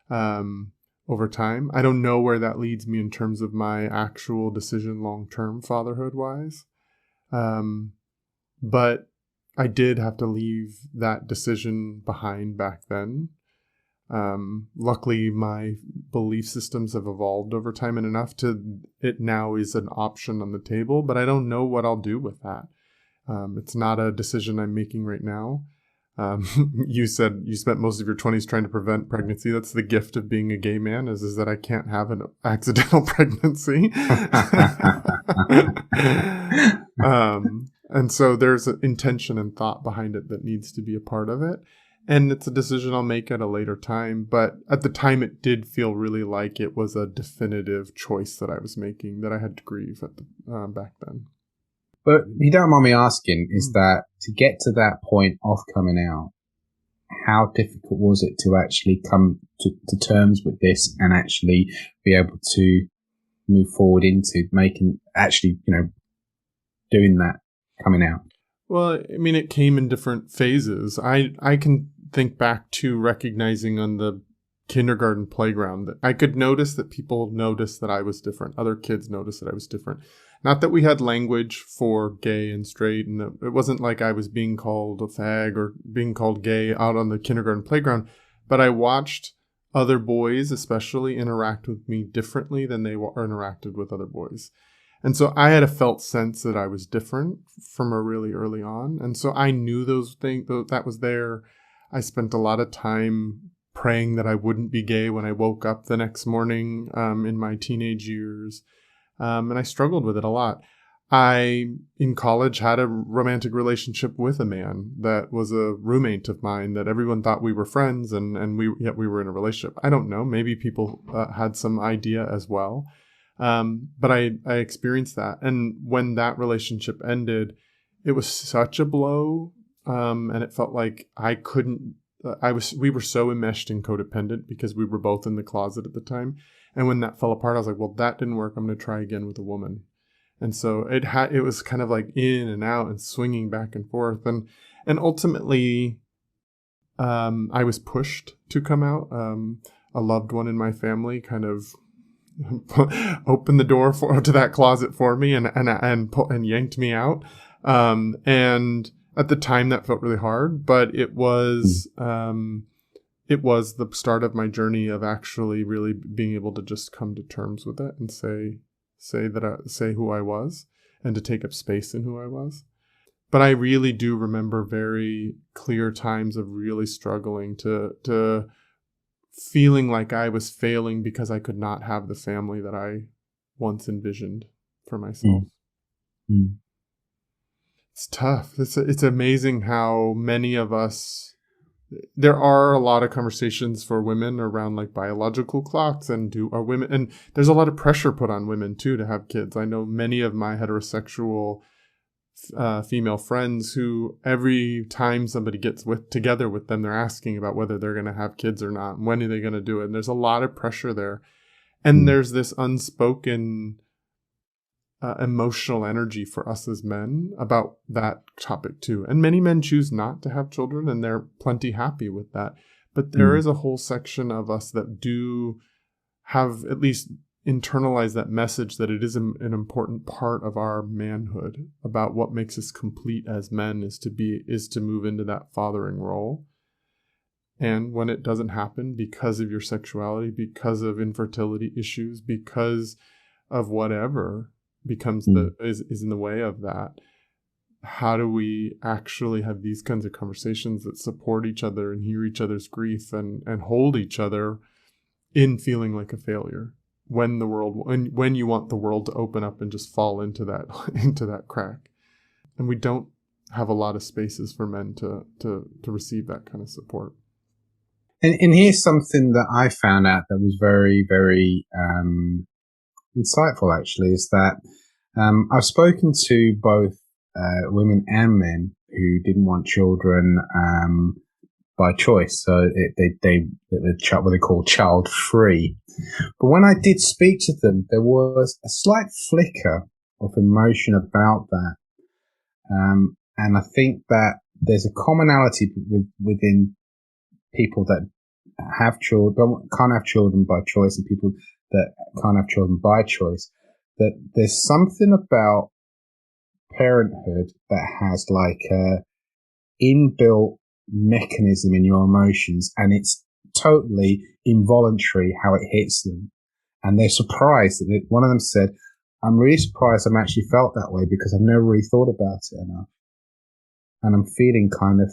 over time. I don't know where that leads me in terms of my actual decision long-term fatherhood-wise, but I did have to leave that decision behind back then. Luckily, my belief systems have evolved over time, and enough to it now is an option on the table, but I don't know what I'll do with that. It's not a decision I'm making right now. You said you spent most of your 20s trying to prevent pregnancy. That's the gift of being a gay man, is that I can't have an accidental pregnancy. And so there's an intention and thought behind it that needs to be a part of it. And it's a decision I'll make at a later time. But at the time, it did feel really like it was a definitive choice that I was making, that I had to grieve back then. But you don't mind me asking, is that to get to that point of coming out, how difficult was it to actually come to terms with this and actually be able to move forward into making, actually, doing that, coming out? Well, I mean, it came in different phases. I can think back to recognizing on the kindergarten playground that I could notice that people noticed that I was different. Other kids noticed that I was different. Not that we had language for gay and straight, and it wasn't like I was being called a fag or being called gay out on the kindergarten playground, but I watched other boys especially interact with me differently than they interacted with other boys. And so I had a felt sense that I was different from a really early on. And so I knew those things, that was there. I spent a lot of time praying that I wouldn't be gay when I woke up the next morning in my teenage years. And I struggled with it a lot. I, in college, had a romantic relationship with a man that was a roommate of mine that everyone thought we were friends, and yet we were in a relationship. I don't know. Maybe people had some idea as well. But I experienced that. And when that relationship ended, it was such a blow. And it felt like we were so enmeshed and codependent because we were both in the closet at the time. And when that fell apart, I was like, well, that didn't work. I'm going to try again with a woman. And so it was kind of like in and out and swinging back and forth. And ultimately, I was pushed to come out. A loved one in my family kind of opened the door to that closet for me and yanked me out. And at the time that felt really hard, but it was the start of my journey of actually really being able to just come to terms with it and say who I was and to take up space in who I was. But I really do remember very clear times of really struggling to feeling like I was failing because I could not have the family that I once envisioned for myself. It's tough. It's amazing how many of us, there are a lot of conversations for women around like biological clocks and there's a lot of pressure put on women too to have kids. I know many of my heterosexual female friends who every time somebody gets together with them, they're asking about whether they're going to have kids or not. And when are they going to do it? And there's a lot of pressure there. And there's this unspoken emotional energy for us as men about that topic too. And many men choose not to have children, and they're plenty happy with that. But there is a whole section of us that do have at least internalized that message that it is an important part of our manhood, about what makes us complete as men is to move into that fathering role. And when it doesn't happen because of your sexuality, because of infertility issues, because of whatever becomes is in the way of that, how do we actually have these kinds of conversations that support each other and hear each other's grief and hold each other in feeling like a failure when when you want the world to open up and just fall into that crack? And we don't have a lot of spaces for men to receive that kind of support. And here's something that I found out that was very, very insightful, actually, is that I've spoken to both women and men who didn't want children by choice. So they were what they call child free. But when I did speak to them, there was a slight flicker of emotion about that. And I think that there's a commonality within people that have children, can't have children by choice, and people that can't have children by choice, that there's something about parenthood that has like a inbuilt mechanism in your emotions, and it's totally involuntary how it hits them. And they're surprised that one of them said, I'm really surprised I'm actually felt that way because I've never really thought about it enough. And I'm feeling kind of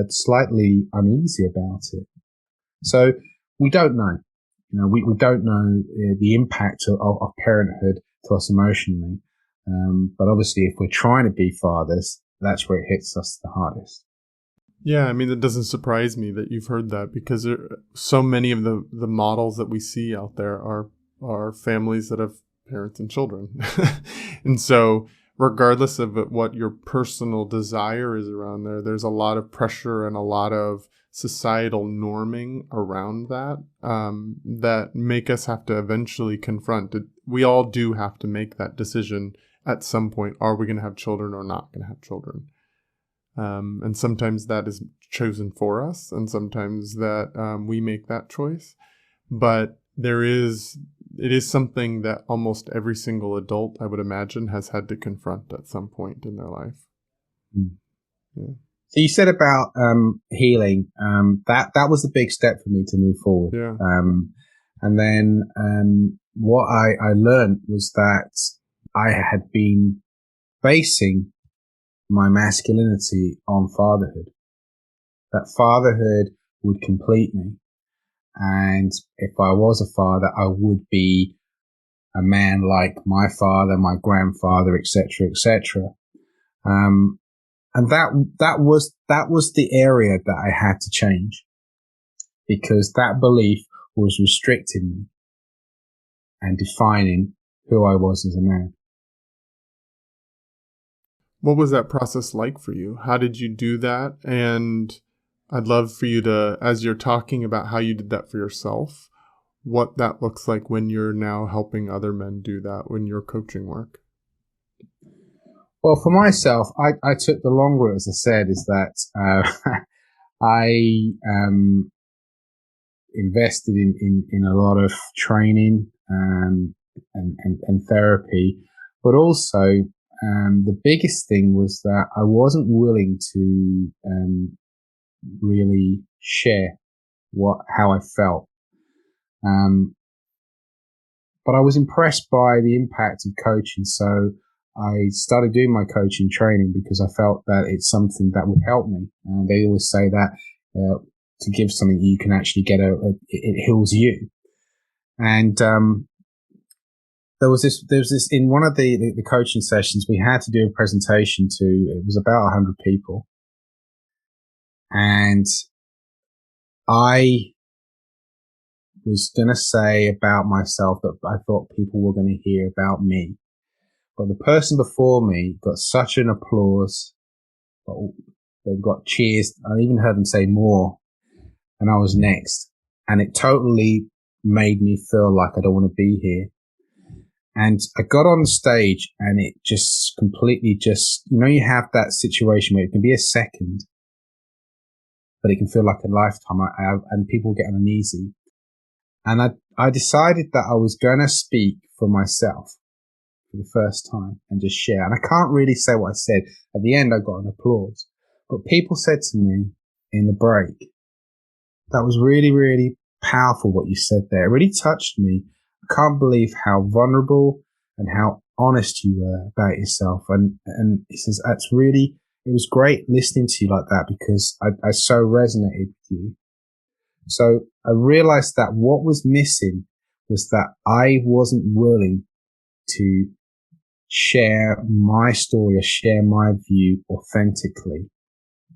slightly uneasy about it. So we don't know. We don't know the impact of parenthood to us emotionally. But obviously, if we're trying to be fathers, that's where it hits us the hardest. Yeah, I mean, it doesn't surprise me that you've heard that, because so many of the models that we see out there are families that have parents and children. And so regardless of what your personal desire is around there's a lot of pressure and a lot of societal norming around that that make us have to eventually confront it. We all do have to make that decision at some point. Are we going to have children or not going to have children? And sometimes that is chosen for us, and sometimes that we make that choice. But it is something that almost every single adult, I would imagine, has had to confront at some point in their life. Yeah. So you said about healing. That was the big step for me to move forward. Yeah. And then what I learned was that I had been basing my masculinity on fatherhood. That fatherhood would complete me. And if I was a father, I would be a man like my father, my grandfather, etc., etc. And that was the area that I had to change, because that belief was restricting me and defining who I was as a man. What was that process like for you? How did you do that? And I'd love for you to, as you're talking about how you did that for yourself, what that looks like when you're now helping other men do that, when you're coaching work. Well, for myself, I took the long route, as I said, is that I invested in a lot of training and therapy, but also the biggest thing was that I wasn't willing to really share how I felt. But I was impressed by the impact of coaching, so I started doing my coaching training because I felt that it's something that would help me. And they always say that to give something you can actually get it heals you. And there was this in one of the coaching sessions, we had to do a presentation to, it was about 100 people. And I was going to say about myself that I thought people were going to hear about me. But the person before me got such an applause. They've got cheers. I even heard them say more. And I was next. And it totally made me feel like I don't want to be here. And I got on the stage and it just completely you have that situation where it can be a second, but it can feel like a lifetime, and people get uneasy. And I decided that I was going to speak for myself for the first time and just share. And I can't really say what I said. At the end, I got an applause. But people said to me in the break, that was really, really powerful what you said there. It really touched me. I can't believe how vulnerable and how honest you were about yourself. And he says, it was great listening to you like that because I so resonated with you. So I realized that what was missing was that I wasn't willing to share my story or share my view authentically.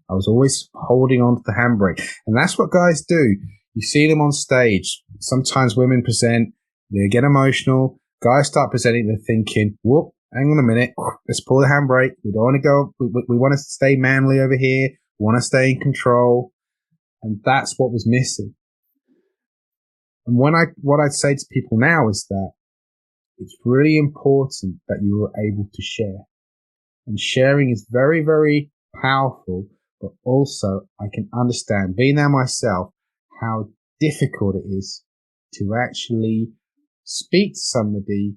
I was always holding on to the handbrake. And that's what guys do. You see them on stage. Sometimes women present, they get emotional. Guys start presenting, they're thinking, whoop, hang on a minute. Let's pull the handbrake. We don't want to go. We want to stay manly over here. We want to stay in control. And that's what was missing. And what I'd say to people now is that it's really important that you are able to share. And sharing is very, very powerful, but also I can understand, being there myself, how difficult it is to actually speak to somebody,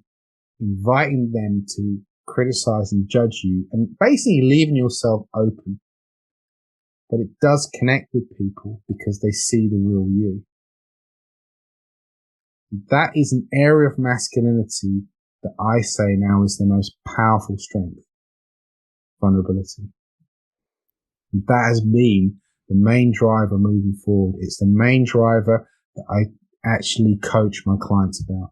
inviting them to criticize and judge you, and basically leaving yourself open. But it does connect with people because they see the real you. That is an area of masculinity that I say now is the most powerful strength. Vulnerability. And that has been the main driver moving forward. It's the main driver that I actually coach my clients about.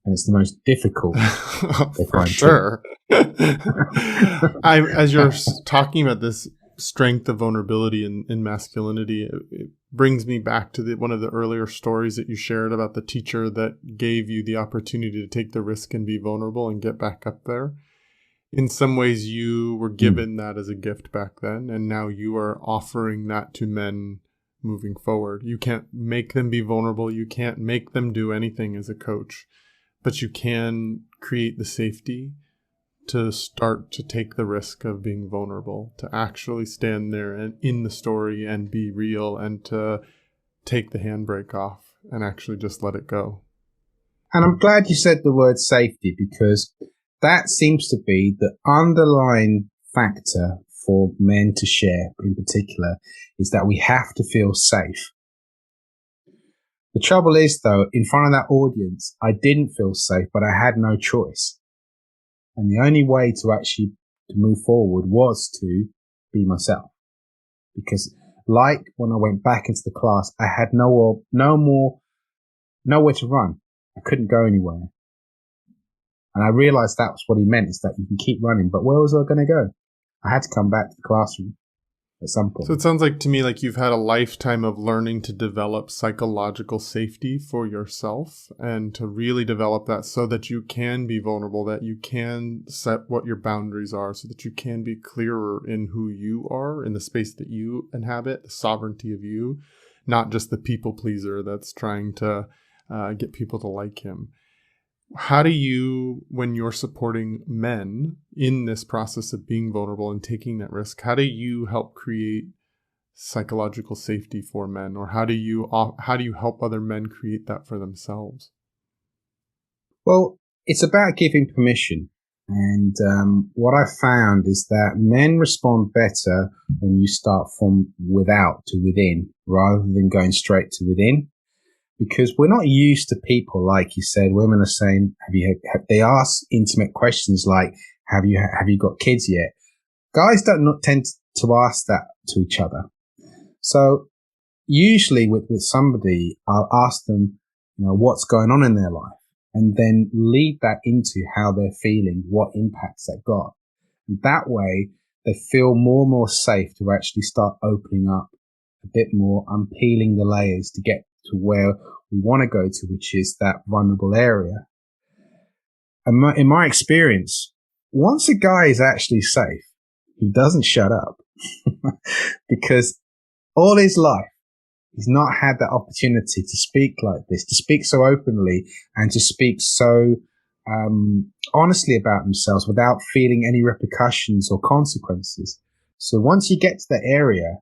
And it's the most difficult. For sure. As you're talking about this strength of vulnerability in masculinity, it brings me back to one of the earlier stories that you shared about the teacher that gave you the opportunity to take the risk and be vulnerable and get back up there. In some ways, you were given that as a gift back then, and now you are offering that to men moving forward. You can't make them be vulnerable. You can't make them do anything as a coach, but you can create the safety to start to take the risk of being vulnerable, to actually stand there and in the story and be real, and to take the handbrake off and actually just let it go. And I'm glad you said the word safety, because that seems to be the underlying factor for men to share in particular, is that we have to feel safe. The trouble is, though, in front of that audience, I didn't feel safe, but I had no choice. And the only way to move forward was to be myself. Because like when I went back into the class, I had nowhere to run. I couldn't go anywhere. And I realized that was what he meant, is that you can keep running, but where was I going to go? I had to come back to the classroom at some point. So it sounds like to me like you've had a lifetime of learning to develop psychological safety for yourself and to really develop that so that you can be vulnerable, that you can set what your boundaries are, so that you can be clearer in who you are, in the space that you inhabit, the sovereignty of you, not just the people pleaser that's trying to get people to like him. How do you, when you're supporting men in this process of being vulnerable and taking that risk, how do you help create psychological safety for men? Or how do you help other men create that for themselves? Well, it's about giving permission. And what I found is that men respond better when you start from without to within, rather than going straight to within. Because we're not used to people, like you said, women are saying, they ask intimate questions like, have you got kids yet? Guys don't tend to ask that to each other. So usually with somebody, I'll ask them, what's going on in their life, and then lead that into how they're feeling, what impacts that got. And that way they feel more and more safe to actually start opening up a bit more, unpeeling the layers to get to where we want to go to, which is that vulnerable area. And in my experience, once a guy is actually safe, he doesn't shut up because all his life he's not had that opportunity to speak like this, to speak so openly and to speak so honestly about themselves without feeling any repercussions or consequences. So once you get to that area,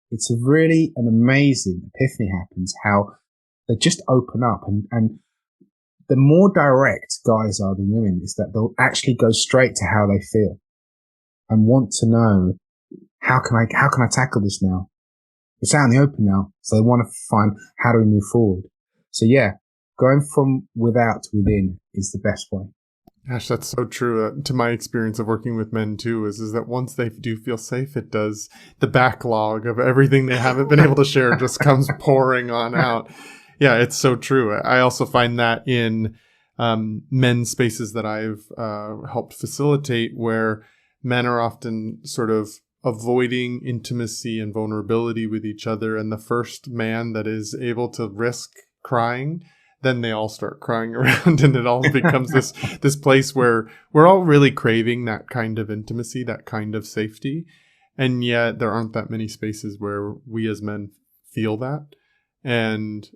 it's an amazing epiphany happens, how they just open up, and the more direct guys are than women is that they'll actually go straight to how they feel and want to know, how can I tackle this now? It's out in the open now. So they want to find, how do we move forward? So yeah, going from without to within is the best way. Gosh, that's so true. To my experience of working with men too, is that once they do feel safe, it does, the backlog of everything they haven't been able to share just comes pouring on out. Yeah, it's so true. I also find that in men's spaces that I've helped facilitate, where men are often sort of avoiding intimacy and vulnerability with each other. And the first man that is able to risk crying, then they all start crying around, and it all becomes this place where we're all really craving that kind of intimacy, that kind of safety. And yet there aren't that many spaces where we as men feel that. And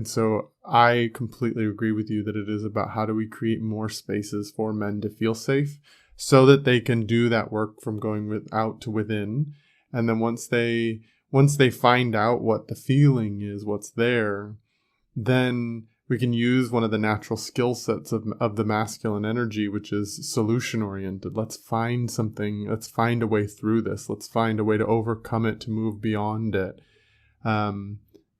so I completely agree with you that it is about, how do we create more spaces for men to feel safe so that they can do that work from going without to within. And then once they find out what the feeling is, what's there, then we can use one of the natural skill sets of the masculine energy, which is solution oriented. Let's find something. Let's find a way through this. Let's find a way to overcome it, to move beyond it,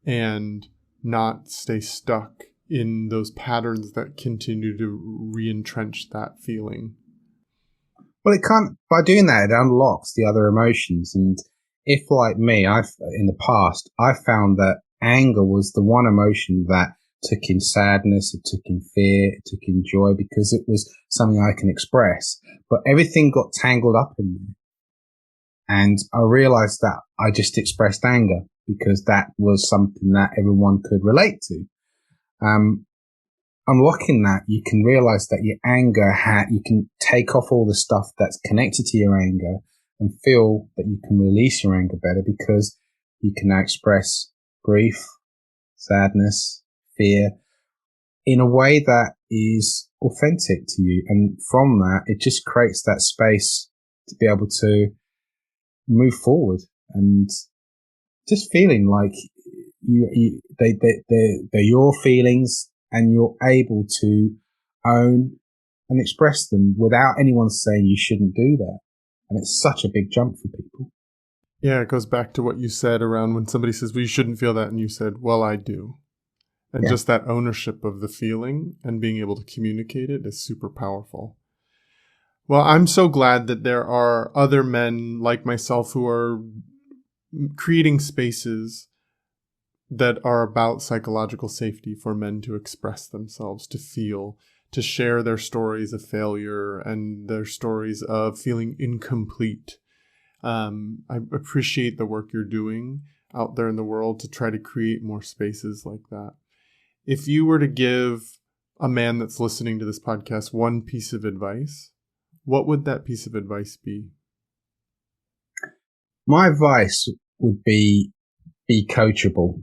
and not stay stuck in those patterns that continue to re-entrench that feeling. Well, by doing that, it unlocks the other emotions. And if, like me, in the past, I found that anger was the one emotion that took in sadness, it took in fear, it took in joy, because it was something I can express. But everything got tangled up in me. And I realized that I just expressed anger because that was something that everyone could relate to. Unlocking that, you can realize that your anger, you can take off all the stuff that's connected to your anger and feel that you can release your anger better, because you can now express grief, sadness, fear in a way that is authentic to you. And from that, it just creates that space to be able to move forward and just feeling like they're your feelings, and you're able to own and express them without anyone saying you shouldn't do that. And it's such a big jump for people. Yeah, it goes back to what you said around when somebody says, well, you shouldn't feel that. And you said, well, I do. And just that ownership of the feeling and being able to communicate it is super powerful. Well, I'm so glad that there are other men like myself who are creating spaces that are about psychological safety for men to express themselves, to feel, to share their stories of failure and their stories of feeling incomplete. I appreciate the work you're doing out there in the world to try to create more spaces like that. If you were to give a man that's listening to this podcast one piece of advice, what would that piece of advice be? My advice would be coachable.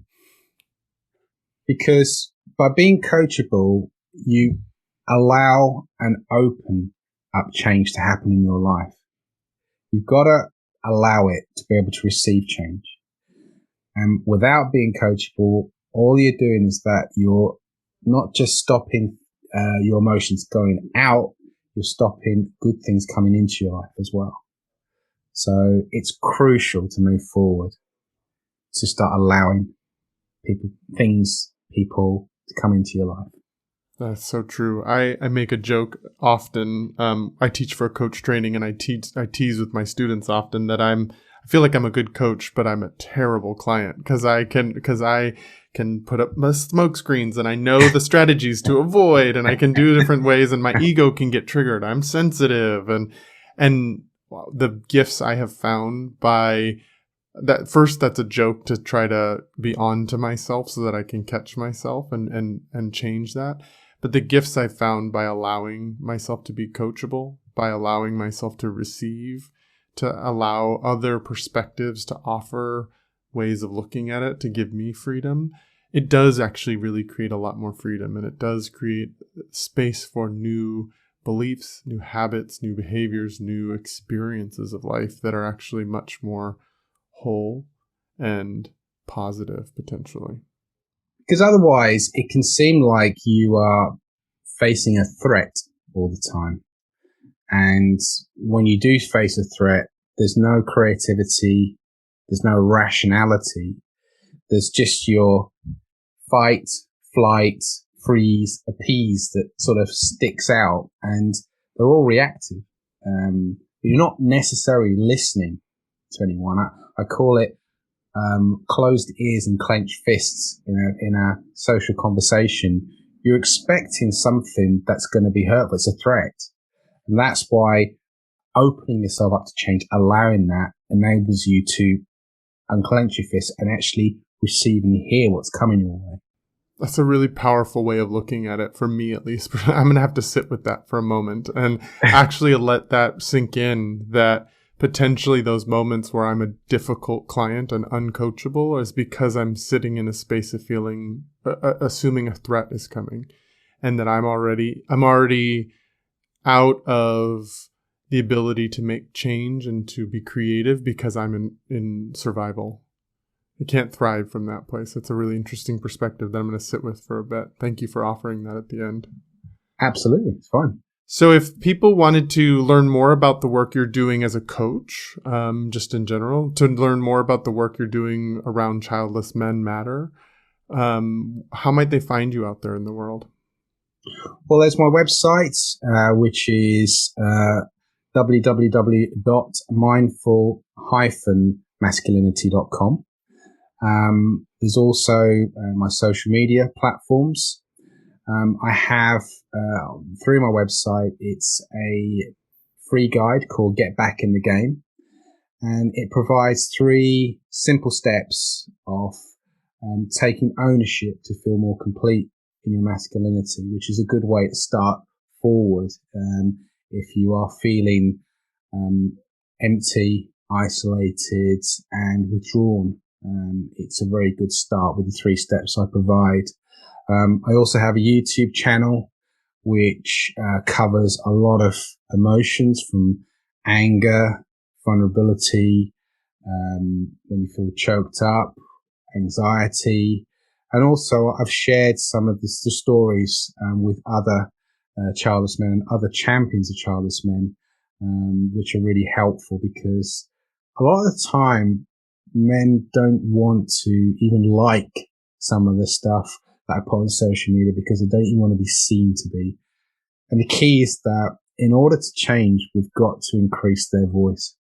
Because by being coachable, you allow and open up change to happen in your life. You've got to allow it to be able to receive change. And without being coachable, all you're doing is that you're not just stopping your emotions going out, you're stopping good things coming into your life as well. So it's crucial to move forward, to start allowing people to come into your life. That's so true. I make a joke often. I teach for a coach training, and I tease with my students often that I feel like I'm a good coach, but I'm a terrible client because I can put up my smoke screens and I know the strategies to avoid, and I can do different ways, and my ego can get triggered. I'm sensitive, and the gifts I have found by that, first, that's a joke to try to be on to myself so that I can catch myself and change that. But the gifts I found by allowing myself to be coachable, by allowing myself to receive, to allow other perspectives to offer ways of looking at it, to give me freedom, it does actually really create a lot more freedom, and it does create space for new beliefs, new habits, new behaviors, new experiences of life that are actually much more whole and positive potentially. Because otherwise it can seem like you are facing a threat all the time. And when you do face a threat, there's no creativity, there's no rationality. There's just your fight, flight, freeze, appease that sort of sticks out, and they're all reactive. You're not necessarily listening to anyone. I call it closed ears and clenched fists in a social conversation. You're expecting something that's going to be hurtful. It's a threat. And that's why opening yourself up to change, allowing that, enables you to unclench your fist and actually receive and hear what's coming your way. That's a really powerful way of looking at it, for me at least. I'm going to have to sit with that for a moment and actually let that sink in, that potentially those moments where I'm a difficult client and uncoachable is because I'm sitting in a space of feeling, assuming a threat is coming, and that I'm already out of the ability to make change and to be creative because I'm in survival. I can't thrive from that place. It's a really interesting perspective that I'm going to sit with for a bit. Thank you for offering that at the end. Absolutely. It's fine. So if people wanted to learn more about the work you're doing as a coach, just in general, to learn more about the work you're doing around Childless Men Matter, how might they find you out there in the world? Well, there's my website, which is www.mindful-masculinity.com. There's also my social media platforms. I have, through my website, it's a free guide called Get Back in the Game. And it provides 3 simple steps of taking ownership to feel more complete in your masculinity, which is a good way to start forward. If you are feeling empty, isolated, and withdrawn, it's a very good start with the 3 steps I provide. I also have a YouTube channel which covers a lot of emotions, from anger, vulnerability, when you feel choked up, anxiety, and also I've shared some of the stories with other childless men and other champions of childless men, which are really helpful, because a lot of the time men don't want to even like some of the stuff that I put on social media because they don't even want to be seen to be. And the key is that in order to change, we've got to increase their voice.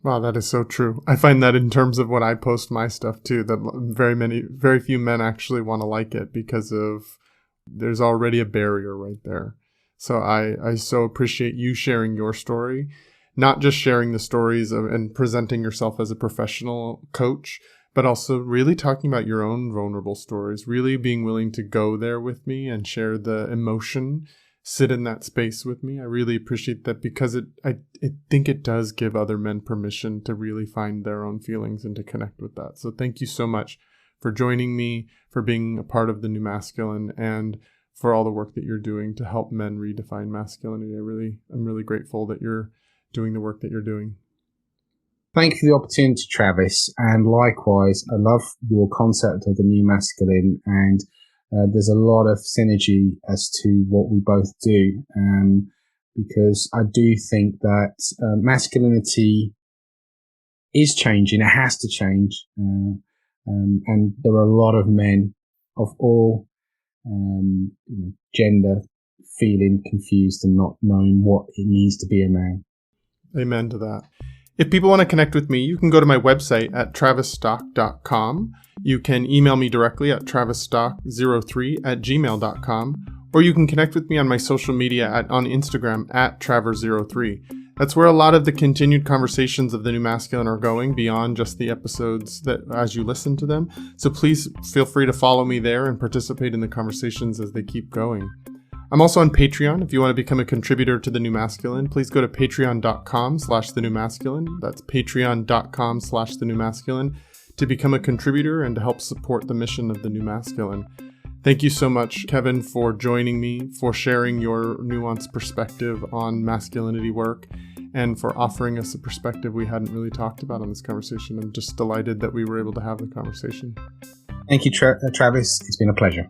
Wow, that is so true. I find that in terms of when I post my stuff too, that very few men actually want to like it because there's already a barrier right there. So I so appreciate you sharing your story, not just sharing the stories and presenting yourself as a professional coach, but also really talking about your own vulnerable stories, really being willing to go there with me and share the emotion, sit in that space with me. I really appreciate that, because I think it does give other men permission to really find their own feelings and to connect with that. So thank you so much for joining me, for being a part of the New Masculine, and for all the work that you're doing to help men redefine masculinity. I'm really grateful that you're doing the work that you're doing. Thank you for the opportunity, Travis. And likewise, I love your concept of the New Masculine, and there's a lot of synergy as to what we both do, because I do think that masculinity is changing. It has to change. And there are a lot of men of all gender feeling confused and not knowing what it means to be a man. Amen to that. If people want to connect with me, you can go to my website at travisstock.com. You can email me directly at travisstock03@gmail.com, or you can connect with me on my social media on Instagram at traver03. That's where a lot of the continued conversations of the New Masculine are going, beyond just the episodes that as you listen to them. So please feel free to follow me there and participate in the conversations as they keep going. I'm also on Patreon. If you want to become a contributor to The New Masculine, please go to patreon.com/thenewmasculine. That's patreon.com/thenewmasculine to become a contributor and to help support the mission of the New Masculine. Thank you so much, Kevin, for joining me, for sharing your nuanced perspective on masculinity work, and for offering us a perspective we hadn't really talked about on this conversation. I'm just delighted that we were able to have the conversation. Thank you, Travis. It's been a pleasure.